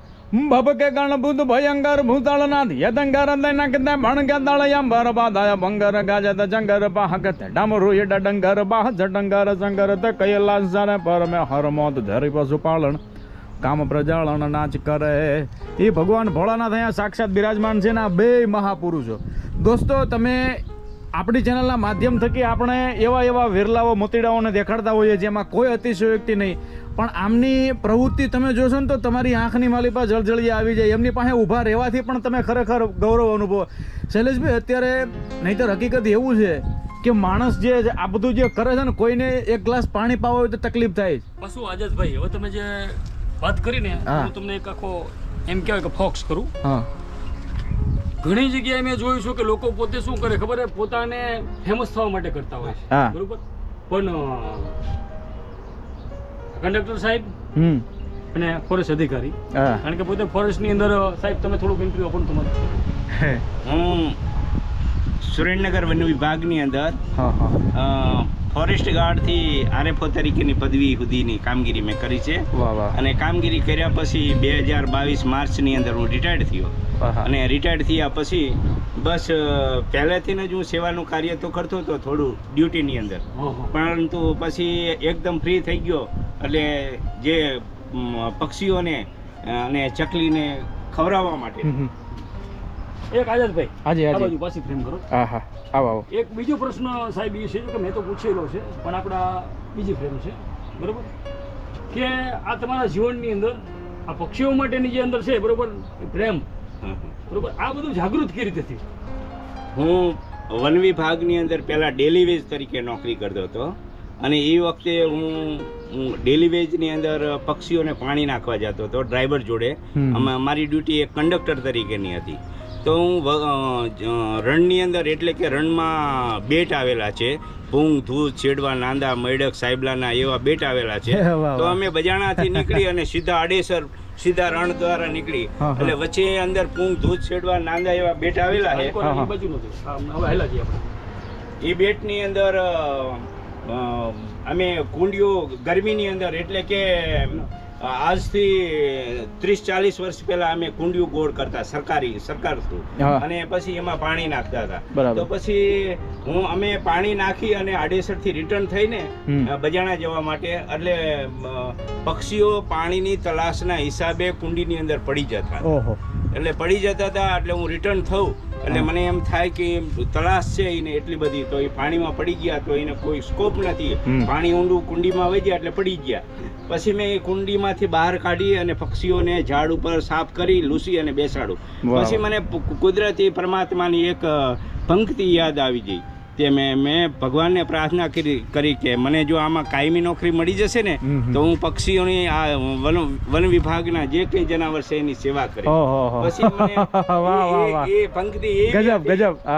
ભબકે ગણભૂત ભયંકર ભૂતાળનાથ યદંગર દૈના કદે ભણકે દળયમ ભરબાદાય ભંગર ગાજત જંગર પાહકત ડામરુ યડ ડંગર બાહ જડંગર સંગર ત કૈલાસ જરે પરમે હરમોદ ધરી પશુપાલન કામ પ્રજાળન નાચ કરે. એ ભગવાન ભોળાનાથ અહીંયા સાક્ષાત બિરાજમાન છે ને આ બે મહાપુરુષો. દોસ્તો તમે આપણી ચેનલના માધ્યમ થકી આપણે એવા વિરલાઓ મોતીડાઓને દેખાડતા હોઈએ જેમાં કોઈ અતિશયોક્તિ નહીં, પણ આમની પ્રવૃત્તિ તમે જોશો ને તો તમારી આંખની માલિપા જળજળિયા આવી જાય. એમની પાસે ઊભા રહેવાથી પણ તમે ખરેખર ગૌરવ અનુભવો. શૈલેષભાઈ અત્યારે નહીંતર હકીકત એવું છે કે માણસ જે આ બધું જે કરે છે ને કોઈને એક ગ્લાસ પાણી પાવા હોય તો તકલીફ થાય જ. પશુ આજતભાઈ હવે તમે જે વાત કરીને હા. હું તમને એક આખો એમ કહેવાય કે ફોક્સ કરું. હા ઘણી જગ્યાએ મેં જોયું છે કે લોકો પોતે શું કરે ખબર છે, પોતાને ફેમસ થવા માટે કરતા હોય છે. હા. બરોબર, પણ કંડક્ટર સાહેબ અને ફોરેસ્ટ અધિકારી, હા કારણ કે પોતે ફોરેસ્ટની અંદર સાહેબ તમે થોડુંક ઇન્ટરવ્યુ આપો ને તમારે. હું સુરેન્દ્રનગર વન વિભાગની અંદર હા હા ફોરેસ્ટ ગાર્ડથી આરએફઓ તરીકેની પદવી સુધીની કામગીરી મેં કરી છે. વાહ વાહ. અને કામગીરી કર્યા પછી 2022 માર્ચની અંદર હું રિટાયર્ડ થયો. અને રિટાયર્ડ થયા પછી બસ પહેલેથી જ હું સેવાનું કાર્ય તો કરતો હતો થોડું ડ્યુટીની અંદર, પરંતુ પછી એકદમ ફ્રી થઈ ગયો એટલે જે પક્ષીઓને અને ચકલીને ખવડાવવા માટે. એક આઝાદભાઈ હાજી આ હાજી. બાજુ પાછી ફ્રેમ કરો. હા હા, આવો આવો. એક બીજો પ્રશ્ન સાહેબ એ છે કે મેં તો પૂછેલો છે પણ આપણા બીજી ફ્રેમ છે બરોબર, કે આ તમારા જીવનની અંદર આ પક્ષીઓ માટેની જે અંદર છે બરોબર પ્રેમ બરોબર, આ બધું જાગૃત કઈ રીતે થયું? હું વન વિભાગની અંદર પહેલાં ડેલી વેજ તરીકે નોકરી કરતો હતો અને એ વખતે હું ડેલી વેજની અંદર પક્ષીઓને પાણી નાખવા જતો હતો ડ્રાઈવર જોડે. મારી ડ્યુટી એક કંડક્ટર તરીકેની હતી. તો હું રણની અંદર એટલે કે રણમાં બેટ આવેલા છે, ભૂંગ, ધૂધ, છેડવા, નાંદા, મૈડક, સાયબલાના એવા બેટ આવેલા છે. તો અમે બજાણાથી નીકળી અને સીધા આડેસર સીધા રણ દ્વારા નીકળી એટલે વચ્ચે અંદર પૂંગ, ધૂધ, છેડવા, નાંદા એવા બેટ આવેલા છે. એ બાજુ નથી, હવે હેલા જઈએ આપણે. એ બેટની અંદર અમે કુંડીઓ ગરમીની અંદર એટલે કે આજથી 30-40 વર્ષ પહેલા અમે કુંડીઓ ગોળ કરતા સરકાર થ્રુ, અને પછી એમાં પાણી નાખતા હતા. તો પછી અમે પાણી નાખી અને આડેસરથી રિટર્ન થઈને બજાણા જવા માટે એટલે પક્ષીઓ પાણીની તલાશના હિસાબે કુંડીની અંદર પડી જતા. એટલે પડી જતા હતા એટલે હું રિટર્ન થઉં એટલે મને એમ થાય કે તલાશ છે એને એટલી બધી, તો એ પાણીમાં પડી ગયા તો એને કોઈ સ્કોપ નથી, પાણી ઊંડું કુંડીમાં વહી ગયા એટલે પડી ગયા. પછી મેં એ કુંડીમાંથી બહાર કાઢી અને પક્ષીઓને ઝાડ ઉપર સાફ કરી લૂસી અને બેસાડું. પછી મને કુદરતી પરમાત્માની એક પંક્તિ યાદ આવી ગઈ. તે મેં ભગવાનને પ્રાર્થના કરી કે મને જો આમાં કાયમી નોકરી મળી જશે ને તો હું પક્ષીઓની આ વન વિભાગના જે કઈ જનાવર છે એની સેવા કરીશ. પછી મને એ પંક્તિ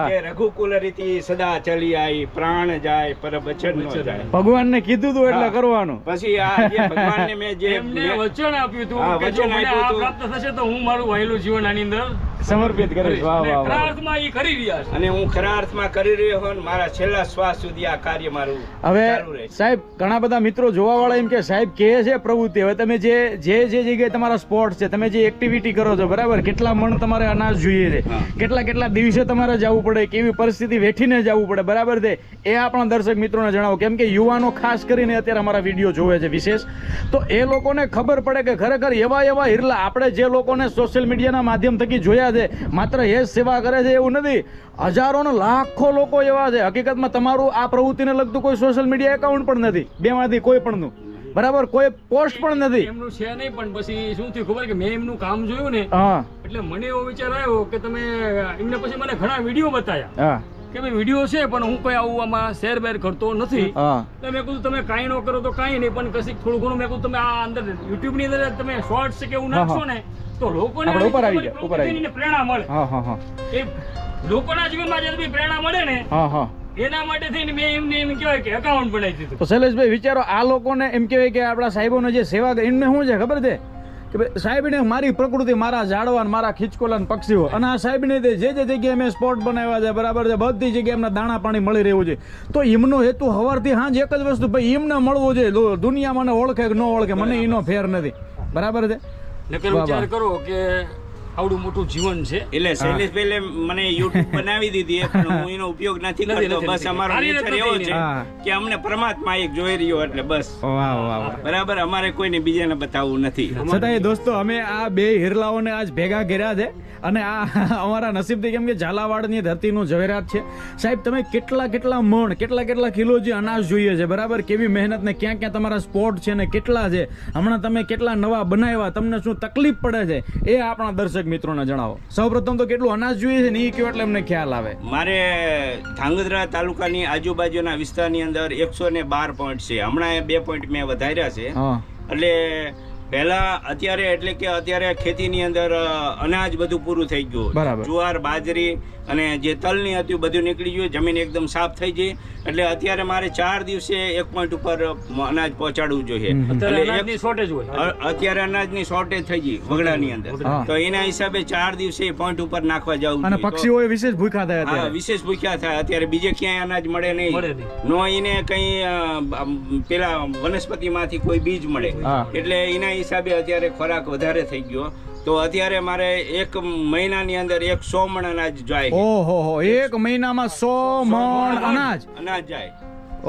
કે રઘુકુલ રીતિ સદા ચલી આવી, પ્રાણ જાય પર વચન ન જાય. ભગવાનને કીધું તું એટલે કરવાનું. પછી આ જે ભગવાનને મેં જે વચન આપ્યું હતું કે જો મને આ પ્રાપ્ત થશે તો હું મારું વહેલું જીવન આની અંદર સમર્પિત કરીશ. વાહ વાહ. ખરા અર્થમાં એ કરી રહ્યા છે અને હું ખરા અર્થમાં કરી રહ્યો હોઉં. મારા છેલ્લા શ્વાસ સુધી આ કાર્ય મારું હવે સાહેબ ઘણા બધા મિત્રો જોવા વાળા એમ કે સાહેબ કહે છે પ્રવૃત્તિ, હવે તમે જે જગ્યાએ તમારા સ્પોર્ટ છે, તમે જે એક્ટિવિટી કરો છો બરાબર, કેટલા મણ તમારે અનાજ જોઈએ છે, કેટલા દિવસે તમારે જવું પડે, કેવી પરિસ્થિતિ વેઠીને જવું પડે બરાબર છે, એ આપણા દર્શક મિત્રોને જણાવો. કેમ કે યુવાનો ખાસ કરીને અત્યારે અમારા વિડીયો જોવે છે વિશેષ, તો એ લોકોને ખબર પડે કે ખરેખર એવા હિરલા આપણે જે લોકોને સોશિયલ મીડિયાના માધ્યમ થકી જોયા છે, માત્ર એ જ સેવા કરે છે એવું નથી, હજારો ને લાખો લોકો એવા છે. હકીકતમાં તમારું આ પ્રવૃત્તિને લગતું કોઈ સોશિયલ મીડિયા એકાઉન્ટ પણ નથી, બેમાંથી કોઈ પણ બરાબર, કોઈ પોસ્ટ પણ નથી એમનું છે નહીં. પણ પછી શું થયું ખબર કે મેં એમનું કામ જોયું ને એટલે મને એવો વિચાર આવ્યો કે તમે એમને પછી મને ઘણા વિડીયો બતાવ્યા કે ભાઈ વિડીયો છે પણ હું કોઈ આવું આમાં શેર બેર કરતો નથી. તો મેં કીધું તમે કાંઈ ન કરો તો કાંઈ નહીં, પણ કશીક થોડું ઘણું મેં કીધું તમે આ અંદર યુટ્યુબ ની અંદર તમે શોર્ટ્સ કે એવું નાખશો ને તો લોકોને પ્રેરણા મળે. એ લોકોના જીવનમાં જે પ્રેરણા મળે ને એના માટે થઈને મેં એમને એમ કહેવાય કે એકાઉન્ટ બનાવી દીધું. તો શૈલેષભાઈ વિચારો, આ લોકોને એમ કહેવાય કે આપણા સાહેબોને જે સેવા કરી એમને શું છે ખબર છે કે ભાઈ સાહેબને મારી પ્રકૃતિ, મારા ઝાડવા, મારા ખીચકોલા પક્ષીઓ, અને આ સાહેબને જે જગ્યાએ મેં સ્પોટ બનાવ્યા છે બરાબર છે, બધી જગ્યાએ એમને દાણા પાણી મળી રહ્યું છે. તો એમનો હેતુ સવારથી સાંજ એક જ વસ્તુ, ભાઈ એમને મળવું છે. દુનિયા મને ઓળખે કે ન ઓળખે મને એનો ફેર નથી બરાબર છે. વિચાર કરો કે આવડું મોટું જીવન છે એટલે શૈલેષભાઈ મને યુટ્યુબ બનાવી દીધી પણ હું એનો ઉપયોગ નથી કરતો. બસ અમારો વિચાર એવો છે કે અમને પરમાત્મા એક જોઈ રહ્યો એટલે બસ. બરાબર, અમારે કોઈને બીજાને બતાવવું નથી. છતાંય દોસ્તો અમે આ બે હિરલાઓને આજ ભેગા કર્યા છે અને આ અમારા નસીબથી, કેમ કે ઝાલાવાડની ધરતીનું ઝવેરાત છે. સાહેબ તમે કેટલા મણ, કેટલા કિલો જે અનાજ જોઈએ છે બરાબર, કેવી મહેનત ને ક્યાં તમારા સ્પોટ છે ને કેટલા છે, હમણાં તમે કેટલા નવા બનાવ્યા, તમને શું તકલીફ પડે છે એ આપણા દર્શક મિત્રોને જણાવો. સૌપ્રથમ તો કેટલું અનાજ જોઈએ છે ને એ કયો એટલે અમને ખ્યાલ આવે. મારે ધાંગધ્રા તાલુકાની આજુબાજુના વિસ્તારની અંદર 112 પોઈન્ટ છે. હમણાં 2 પોઈન્ટ મેં વધાર્યા છે એટલે પહેલા અત્યારે એટલે કે અત્યારે ખેતીની અંદર અનાજ બધું પૂરું થઈ ગયું. બરાબર. જુવાર, બાજરી અને જે તલની હતું બધું નીકળી ગયું, જમીન એકદમ સાફ થઈ ગઈ. એટલે અત્યારે મારે 4 દિવસે એક પોઈન્ટ ઉપર અનાજ પહોંચાડવું જોઈએ. અત્યારે એટલે અનાજની શોર્ટેજ હોય. અત્યારે અનાજની શોર્ટેજ થઈ ગઈ વગડાની અંદર. હા. તો એના હિસાબે 4 દિવસે પોઈન્ટ ઉપર નાખવા જવું અને જોઈએ. પક્ષીઓ વિશેષ ભૂખ્યા થાય હા, અત્યારે. વિશેષ ભૂખ્યા થાય. અત્યારે બીજે ક્યાંય અનાજ મળે મળે નહીં. નહીં. નો એને કઈ પેલા વનસ્પતિમાંથી કોઈ બીજ મળે. હા. એટલે એના હિસાબે અત્યારે ખોરાક વધારે થઈ ગયો. તો અત્યારે મારે 1 મહિનાની અંદર 100 મણ અનાજ જાય. ઓહો, 1 મહિનામાં 100 મણ અનાજ. જાય.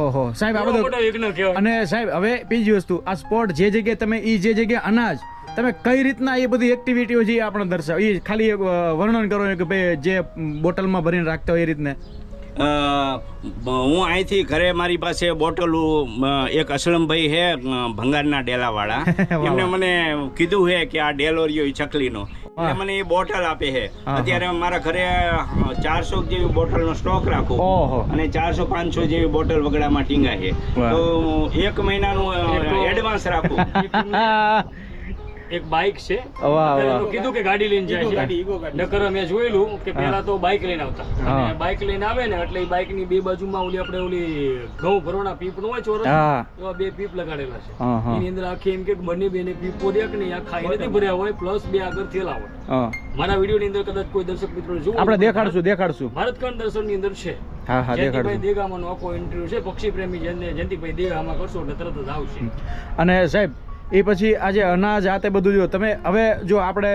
ઓહો સાહેબ, આ બધું. મોટો યજ્ઞ કહેવાય. અને સાહેબ હવે બીજી વસ્તુ, આ સ્પોટ જે જગ્યાએ તમે જે જગ્યાએ અનાજ તમે કઈ રીતના એ બધી એક્ટિવિટીઓ જે આપણે દર્શાવો, એ ખાલી એક વર્ણન કરો કે ભાઈ જે બોટલમાં ભરીને રાખતા હોય એ રીતને. હું અહીંથી ઘરે મારી પાસે બોટલ એક અસલમભાઈ હે ભંગારના ડેલાવાળા. એમને મને કીધું હે કે આ ડેલો રહ્યો એ ચકલીનો. એટલે મને એ બોટલ આપે છે. અત્યારે મારા ઘરે 400 જેવી બોટલનો સ્ટોક રાખું. ઓહો. અને 400-500 જેવી બોટલ વગડામાં ટીંગા છે. વાહ. તો 1 મહિનાનું એડવાન્સ રાખું. એક બાઇક છે. વાહ, અત્યારે વાહ. તો કીધું કે ગાડી લઈને જાય છે. નકર મેં જોયેલું કે પેલા તો બાઇક લઈને આવતા. હા. અને બાઇક લઈને આવે ને એટલે બાઇકની બે બાજુમાં ઓલી ઘઉં ભરવાના પીપ નો હોય ચોરસ, હા. એવા 2 પીપ લગાડેલા છે. હા, હા. એની અંદર આખી એમ કે બંને બેને પીપો દે કે નહીં, આખા એ નથી ભર્યા હોય, પ્લસ 2 આગળ થયેલા હોય. હા. મારા વિડીયોની અંદર કદાચ કોઈ દર્શક મિત્રો જોવું આપણે દેખાડશું. ભારતખંડ દર્શનની અંદર છે. હા, હા, જયંતિભાઈ દેખાડશું. દેગામાનો આખો ઇન્ટરવ્યુ છે. પક્ષી પ્રેમી જયંતિભાઈ દેગામા કરશો એટલે તરત જ આવશે. અને સાહેબ એ પછી આજે અનાજ આ તે બધું જો તમે હવે જો આપણે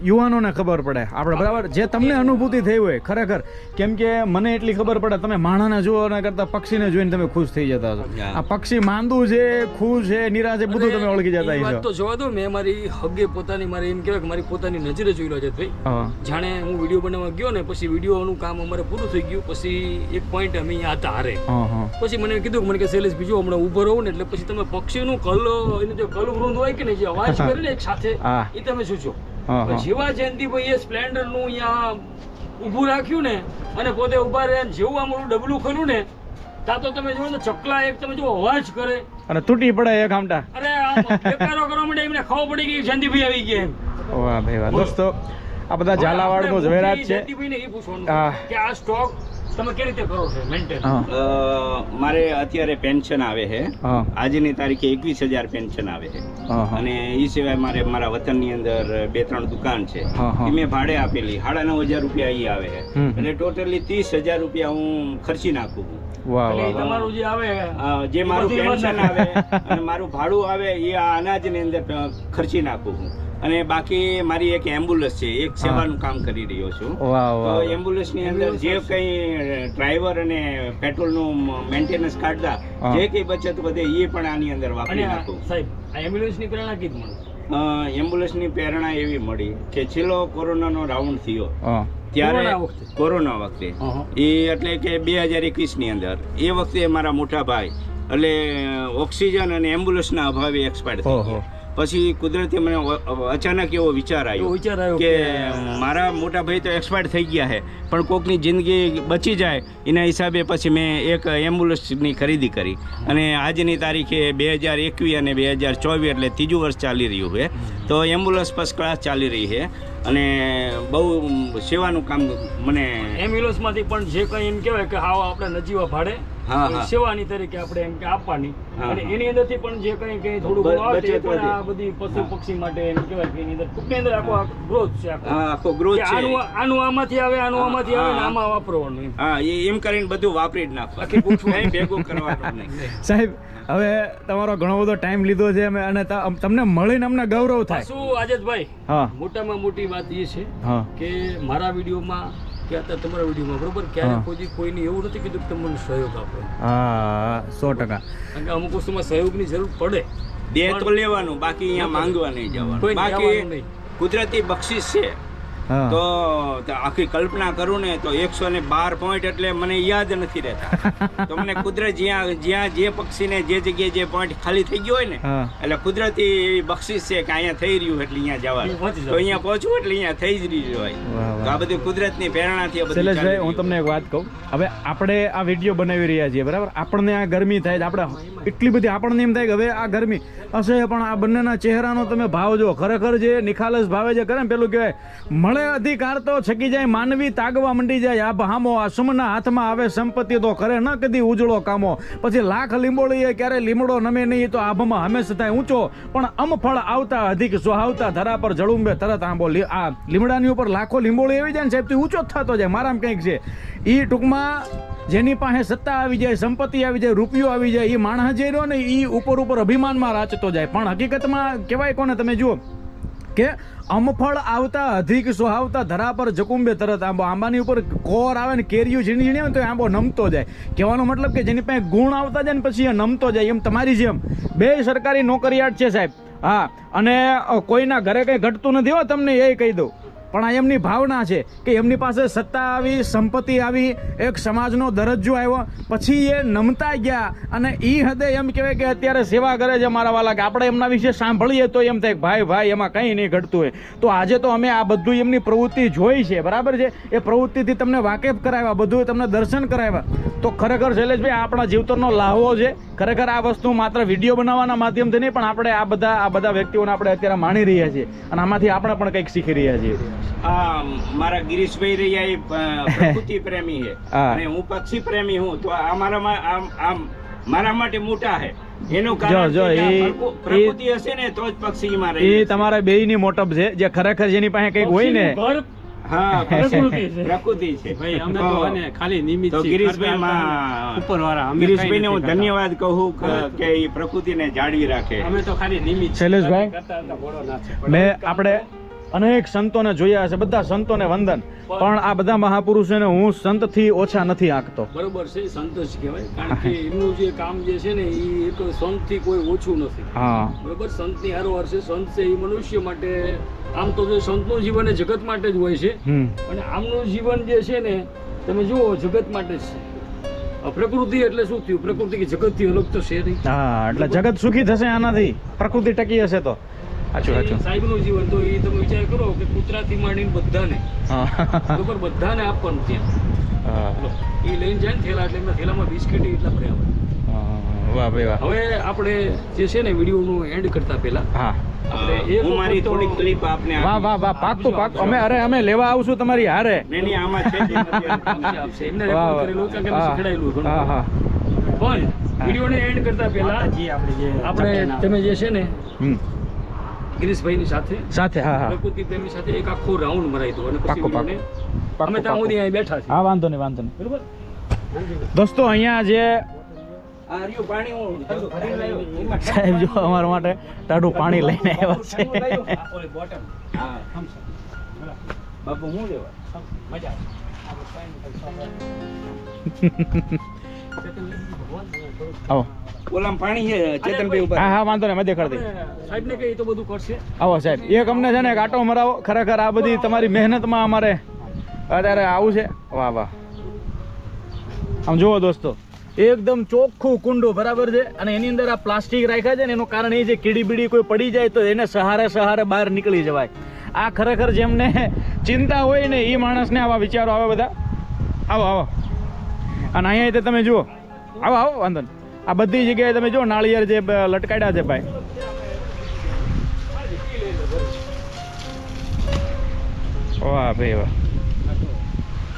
યુવાનોને ખબર પડે આપણે બરાબર, જે તમને અનુભૂતિ થઈ હોય ખરેખર, કેમ કે મને એટલી ખબર પડે તમે માણસને જુઓ એના કરતા પક્ષીને જોઈને તમે ખુશ થઈ જતા છો. આ પક્ષી માંદું છે, ખુશ છે, નિરાશ છે, બધું તમે ઓળખી જતા એ વાત છો. તો જોવા દો, મેં મારી હગે પોતાની મારે એમ કહેવાય કે મારી પોતાની નજરે જોઈ લો છે ભાઈ. હા. જાણે હું વિડીયો બનાવવા ગયો ને પછી વિડીયોનું કામ અમારે પૂરું થઈ ગયું, પછી એક પોઈન્ટ અમે અહીંયા હતા હારે. હા, હા. પછી મને કીધું કે મને કે શૈલેષ બીજો હમણાં ઊભો રહું ને એટલે પછી તમે પક્ષીનું એનું જે કલવૃંદ હોય કે ને જે અવાજ કરે ને એક સાથે, હા. એ તમે જોજો. હા, હા. જેવા જયંતિભાઈએ સ્પ્લેન્ડર નું અહીંયા ઊભું રાખ્યું ને અને પોતે ઊભા રહ્યા ને જેવું આમ ઓલું ડબલું ખોલ્યું ને ત્યાં તો તમે જુઓ તો ચકલા એક તમે જો અવાજ કરે અને તૂટી પડે એક આમટા. અરે આમ બેકારો કરવા માટે એમને ખબર પડી ગઈ જયંતિભાઈ આવી ગયા એમ. વાહ ભાઈ વાહ. દોસ્તો આ બધા ઝાલાવાડનો ઝવેરાત છે. જયંતિભાઈને એ પૂછવાનું હા. કે આ સ્ટોક તમે કેવી રીતે કરો છો મેન્ટેન? હા. મારે અત્યારે પેન્શન આવે છે. હા. આજની તારીખે 21,000 પેન્શન આવે છે. હા, હા. અને એ સિવાય મારે મારા વતનની અંદર 2-3 દુકાન છે. હા, હા. એ મેં ભાડે આપેલી 9,500 રૂપિયા અહીં આવે છે. હમ. એટલે ટોટલી 30,000 રૂપિયા હું ખર્ચી નાખું છું. વાહ એટલે વાહ એ વાહ. તમારું જે આવે જે મારું બધી પેન્શન વાત આવે અને મારું ભાડું આવે એ આ અનાજની અંદર ખર્ચી નાખું છું. અને બાકી મારી એક એમ્બ્યુલન્સ છે, એક સેવાનું કામ કરી રહ્યો છું. વાહ તો વાહ. એમ્બ્યુલન્સની અંદર જે કંઈ ડ્રાઈવર અને પેટ્રોલનું મેન્ટેનન્સ કાઢતા હા. જે કંઈ બચત વધે એ પણ આની અંદર વાપરી અને નાખું. સાહેબ આ એમ્બ્યુલન્સની પ્રેરણા કીધી મને. એમ્બ્યુલન્સની પ્રેરણા એવી મળી કે છેલ્લો કોરોનાનો રાઉન્ડ થયો હા. ત્યારે કોરોના વખતે? કોરોના વખતે હા. એ એટલે કે 2021 ની અંદર એ વખતે મારા મોટા ભાઈ એટલે ઓક્સિજન અને એમ્બ્યુલન્સના અભાવે એક્સપાયર થઈ ઓહો. ગયા. પછી કુદરતી મને અચાનક એવો વિચાર એવો વિચાર આવ્યો કે કે મારા મોટા ભાઈ તો એક્સપાયર થઈ ગયા છે પણ કોકની જિંદગી બચી જાય એના હિસાબે પછી મેં એક એમ્બ્યુલન્સની ખરીદી કરી. અને આજની તારીખે 2021 અને 2024 એટલે 3જું વર્ષ ચાલી રહ્યું છે. તો એમ્બ્યુલન્સ ફર્સ્ટ ક્લાસ ચાલી રહી છે અને બહુ સેવાનું કામ મને એમ્બ્યુલન્સમાંથી પણ જે કંઈ એમ કહેવાય કે હાવ આપણે નજીવા ભાડે હા, હા. સેવાની તરીકે આપણે એમ કે આપવાની, હા, અને હા. એની અંદરથી પણ જે કંઈ થોડું બ- ઘણું આવે તે બચત પણ વધે. આ બધી પશુ પક્ષી માટે એમ કહેવાય કે એની અંદર ટૂંકની અંદર આખો ગ્રોથ છે આખો. હા, આખો ગ્રોથ કે છે. આનું આમાંથી આવે, આનું હા, આમાંથી આવે ને હા. આમાં વાપરવાનું એમ. હા, એમ કરીને બધું વાપરી જ નાખવા. આખી પૂછવું. કંઈ ભેગું કરવાનું નહીં. સાહેબ હવે તમારો ઘણો બધો ટાઈમ લીધો છે અને તમને મળીને અમને ગૌરવ થાય. પાછું આજેશભાઈ, હા. મોટામાં મોટી વાત એ છે હા. કે મારા વિડીયોમાં કે અત્યારે તમારા વિડીયોમાં બરોબર ક્યારે હા. કોઈ કોઈને એવું નથી કીધું કે તમે મને સહયોગ આપો. હા 100%. કારણ કે અમુક વસ્તુમાં સહયોગની જરૂર પડે. દે તો લેવાનું, બાકી અહીંયા માંગવા નહીં જવાનું. કોઈ બાકી કહેવાનું નહીં. કુદરતી બક્ષિસ છે. હા. તો આખી કલ્પના કરું ને તો 112 પોઈન્ટ એટલે મને યાદ નથી રહેતા. તો મને કુદરત જ્યાં જે પક્ષીને જે જગ્યાએ જે પોઈન્ટ ખાલી થઈ ગયો હોય ને હા. એટલે કુદરતી એવી બક્ષિસ છે કે અહીંયા થઈ રહ્યું એટલે અહીંયા જવાનું. પહોંચી તો અહીંયા પહોંચવું એટલે અહીંયા થઈ જ રહ્યું હોય. વાહ તો આ બધું કુદરતની પ્રેરણાથી આ બધું શૈલેષભાઈ ચાલી હું તમને એક વાત કહું, હવે આપણે આ વિડીયો બનાવી રહ્યા છીએ બરાબર, આપણને આ ગરમી થાય છે, આપણે એટલી બધી આપણને એમ થાય કે હવે આ ગરમી હશે, પણ આ બંનેના ચહેરાનો તમે ભાવ જો, ખરેખર જે નિખાલસ ભાવે જે કરે ને પેલું કહેવાય મળે અધિકાર તો છકી જાય માનવી તાગવા મંડી જાય, આ હામો આ સુમના હાથમાં આવે સંપત્તિ તો કરે ન કદી ઉજળો કામો, પછી લાખ લીંબોળીએ ક્યારે લીમડો નમે નહીં તો આભમાં હંમેશા થાય ઊંચો, પણ અમફળ આવતા અધિક સુહાવતા ધરા પર જળુંબે તરત આંબો, આ લીમડાની ઉપર લાખો લીંબોળી આવી જાય ને સાહેબ તો ઊંચો જ થતો જાય, મારામાં કંઈક છે એ ટૂંકમાં જેની પાસે સત્તા આવી જાય, સંપત્તિ આવી જાય, રૂપિયો આવી જાય, એ માણસ જે રહ્યો ને એ ઉપર અભિમાનમાં રાચતો જાય, પણ હકીકતમાં કહેવાય કોને તમે જુઓ કે અમફળ આવતા અધિક સુહાવતા ધરા પર જકુંબે તરત આંબો, આંબાની ઉપર કોર આવે ને કેરીયું ઝીણી ઝીણી આવે તો આંબો નમતો જાય, કહેવાનો મતલબ કે જેની પાસે ગુણ આવતા જાય ને પછી એ નમતો જાય, એમ તમારી જેમ બે સરકારી નોકરિયાત છે સાહેબ, હા, અને કોઈના ઘરે કંઈ ઘટતું નથી હો, તમને એ કહી દઉં, પણ આ એમની ભાવના છે કે એમની પાસે સત્તા આવી, સંપત્તિ આવી, એક સમાજનો દરજ્જો આવ્યો, પછી એ નમતા ગયા અને એ હદે એમ કહેવાય કે અત્યારે સેવા કરે છે મારા વાલા, કે આપણે એમના વિશે સાંભળીએ તો એમ થાય કે ભાઈ એમાં કંઈ નહીં ઘટતું હોય, તો આજે તો અમે આ બધું એમની પ્રવૃત્તિ જોઈ છે બરાબર છે, એ પ્રવૃત્તિથી તમને વાકેફ કરાવ્યા, બધું તમને દર્શન કરાવ્યા, તો ખરેખર શૈલેષભાઈ આપણા જીવતરનો લાહવો છે, ખરેખર આ વસ્તુ માત્ર વિડીયો બનાવવાના માધ્યમથી નહીં પણ આપણે આ બધા વ્યક્તિઓને આપણે અત્યારે માણી રહ્યા છીએ અને આમાંથી આપણે પણ કંઈક શીખી રહ્યા છીએ. આ મારા ગિરીશભાઈ રહ્યા એ પ્રકૃતિ પ્રેમી છે અને હું પક્ષી પ્રેમી હું, તો આ મારા માટે મોટા છે, એનું કારણ પ્રકૃતિ હશે ને તો જ પક્ષીમાં રહે. એ તમારા બેયની મોટપ છે, જે ખરેખર જેની પાસે કંઈક હોય ને હા પ્રકૃતિ છે ભાઈ, અમે તો આને ખાલી નિમિત્ત તો છીએ. ગિરીશભાઈ ઉપરવાળા અમે ગિરીશભાઈને હું ધન્યવાદ કહું કે એ પ્રકૃતિને જાળવી રાખે. અમે તો ખાલી નિમિત્ત શૈલેષભાઈ કરતા હતા, ઘોડો નાચે. મેં આપણે અનેક સંતોને જોયા હશે, બધા સંતોને વંદન, પણ આ બધા મહાપુરુષોને હું સંતથી ઓછા નથી આંકતો. બરોબર છે, સંત જ કહેવાય, કારણ કે એમનું જે કામ જે છે ને એ એક સંતથી કોઈ ઓછું નથી. હા બરોબર, સંતની હારોહાર છે, સંત છે એ મનુષ્ય માટે, આમ તો જે સંતનું જીવન એ જગત માટે જ હોય છે, અને આમનું જીવન જે છે ને તમે જુઓ જગત માટે જ છે. પ્રકૃતિ એટલે શું થયું, પ્રકૃતિ કે જગતથી અલગ તો છે નહીં. હા, એટલે જગત સુખી થશે આનાથી, પ્રકૃતિ ટકી હશે તો. સાચું સાહેબનું જીવન તો એ તમે વિચાર કરો કે કૂતરાથી માંડીને બધાને, બરોબર, બધાને આપવાનું ત્યાં એ લઈને જાય ને થેલા, એટલે એમના થેલામાં બિસ્કીટ એટલા ભર્યા હોય. વાહ ભાઈ વાહ. હવે આપણે જે છે ને વિડીયોનું એન્ડ કરતા પહેલા હા હું મારી થોડી ક્લિપ આપને વાહ વાહ વાહ, પાક્કું પાક્કું, અમે લેવા આવશું તમારી હારે. નહીં આમાં છે જ નથી. આપશે એમને રેકોર્ડ કરેલું કારણ કે અમે શીખડાયેલું ઘણું. હા હા, પણ વિડીયોને એન્ડ કરતા પહેલા આપણે તમે જે છે ને ગિરીશભાઈની સાથે હા હા, પ્રકૃતિ પ્રેમી સાથે એક આખો રાઉન્ડ મરાઈ દો અને પછી પાક્કું, વિડીયોને અમે ત્યાં સુધી અહીં બેઠા છીએ. હા વાંધો નહીં બરોબર દોસ્તો. અહીંયા જે આ રહ્યું પાણી હું ઠંડુ ભરીને લાવ્યો. એમાં સાહેબ જો અમારા માટે ટાઢું પાણી લઈને આવ્યા છે. હા બાપુ હું લેવા મજા આવો. ઓલામાં પાણી છે ચેતનભાઈ ઉપર. હા હા વાંધો નહીં, અમે દેખાડી દઈએ. સાહેબને કહે એ તો બધું કરશે. આવો સાહેબ, એક અમને છે ને એક આટો મરાવો, ખરેખર આ બધી તમારી મહેનતમાં અમારે અત્યારે આવું છે. વાહ વાહ, આમ જુઓ દોસ્તો, એકદમ ચોખ્ખું કુંડું બરાબર છે, અને એની અંદર આ પ્લાસ્ટિક રાખ્યા છે ને એનું કારણ એ છે કીડી બીડી કોઈ પડી જાય તો એને સહારે બહાર નીકળી જવાય. આ ખરેખર જેમને ચિંતા હોય ને એ માણસને આવા વિચારો આવે બધા. આવો અને અહીંયા તમે જુઓ, આવો વાંધો નહીં, આ બધી જગ્યાએ તમે જો નાળિયેર જે લટકાડ્યા છે ભાઈ. વાહ ભાઈ વાહ.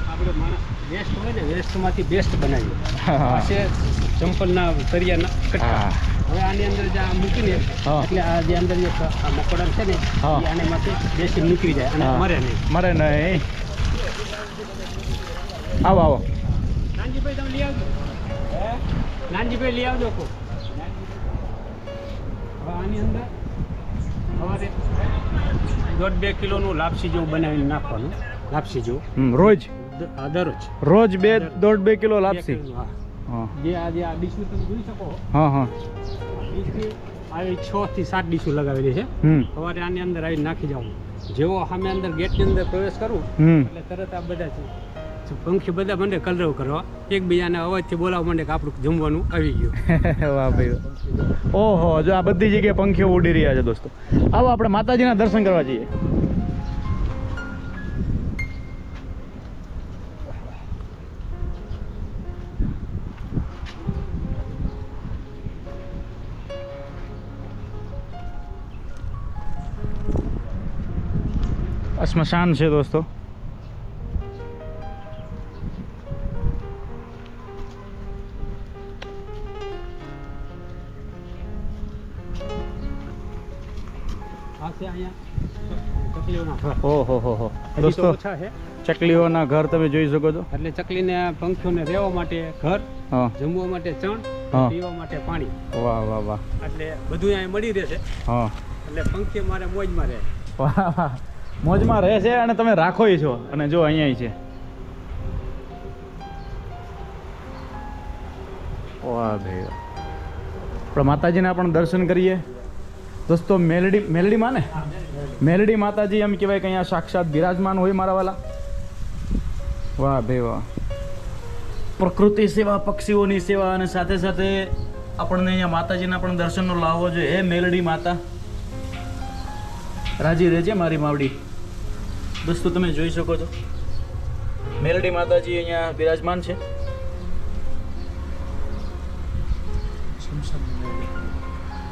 આપણે માણસ વેસ્ટ હોય ને વેસ્ટમાંથી બેસ્ટ બનાવીએ. પાસે ચંપલના તરિયાના કટકા. હવે આની અંદર જે આ મૂકીને એટલે આ જે અંદર જે આ મકોડા છે ને એ આને માંથી બેસી નીકળી જાય અને મરે નહીં. આવો નાનજીભાઈ તમે લઈ આવજો. નાનજીભાઈ લઈ આવજો કો. હવે આની અંદર સવારે 1.5-2 કિલોનું લાપસી જેવું બનાવીને નાખવાનું. લાપસી જેવું રોજ દરરોજ 1.5-2 કિલો લાપસી. જે આજે આ ડીશું તમે જોઈ શકો. હા આવી 6 થી 7 ડીશું લગાવેલી છે. સવારે આની અંદર આવી નાખી જાઉં. જેવો સામે અંદર ગેટની અંદર પ્રવેશ કરું એટલે તરત આ બધા પંખી બધા મંડે કલરવ કરવા, એકબીજાને અવાજથી બોલાવવા માંડે કે આપણું જમવાનું આવી ગયું. વાહ ભાઈ, ઓહો, જો આ બધી જગ્યાએ પંખીઓ ઉડી રહ્યા છે દોસ્તો. આવો આપણે માતાજીના દર્શન કરવા જઈએ. આ સ્મશાન છે દોસ્તો. આ છે અહીંયા ચકલીઓના ઘર. ઓહો હો હો હજી તો દોસ્તો, ઓછા છે ચકલીઓના ઘર તમે જોઈ શકો છો. એટલે ચકલીને પંખીઓને રહેવા માટે ઘર, હા જમવા માટે ચણ, હા. પીવા માટે પાણી, વાહ વાહ વાહ. એટલે બધું અહીંયા મળી રહેશે. હા એટલે પંખી મારે મોજમાં રહે. વાહ વાહ, મોજમાં રહે છે અને તમે રાખોય છો. અને જો અહીંયા છે. વાહ ભાઈ, આપણે માતાજીના પણ દર્શન કરીએ દોસ્તો. મેલડી માં ને, મેલડી માતાજી એમ કહેવાય કે અહીંયા સાક્ષાત બિરાજમાન હોય મારા વાલા. વાહ ભાઈ વાહ. પ્રકૃતિ સેવા, પક્ષીઓની સેવા અને સાથે સાથે આપણને અહીંયા માતાજીના પણ દર્શનનો લાવો જોઈએ. હે મેલડી માતા, રાજી રહેજે મારી માવડી. દોસ્તો તમે જોઈ શકો છો મેલડી માતાજી અહીંયા બિરાજમાન છે.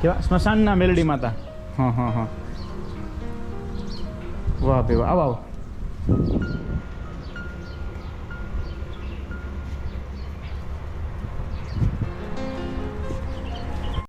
કેવા સ્મશાનના મેલડી માતા. હા હા હા. વાહ ભાઈ વાહ. આવો આવો.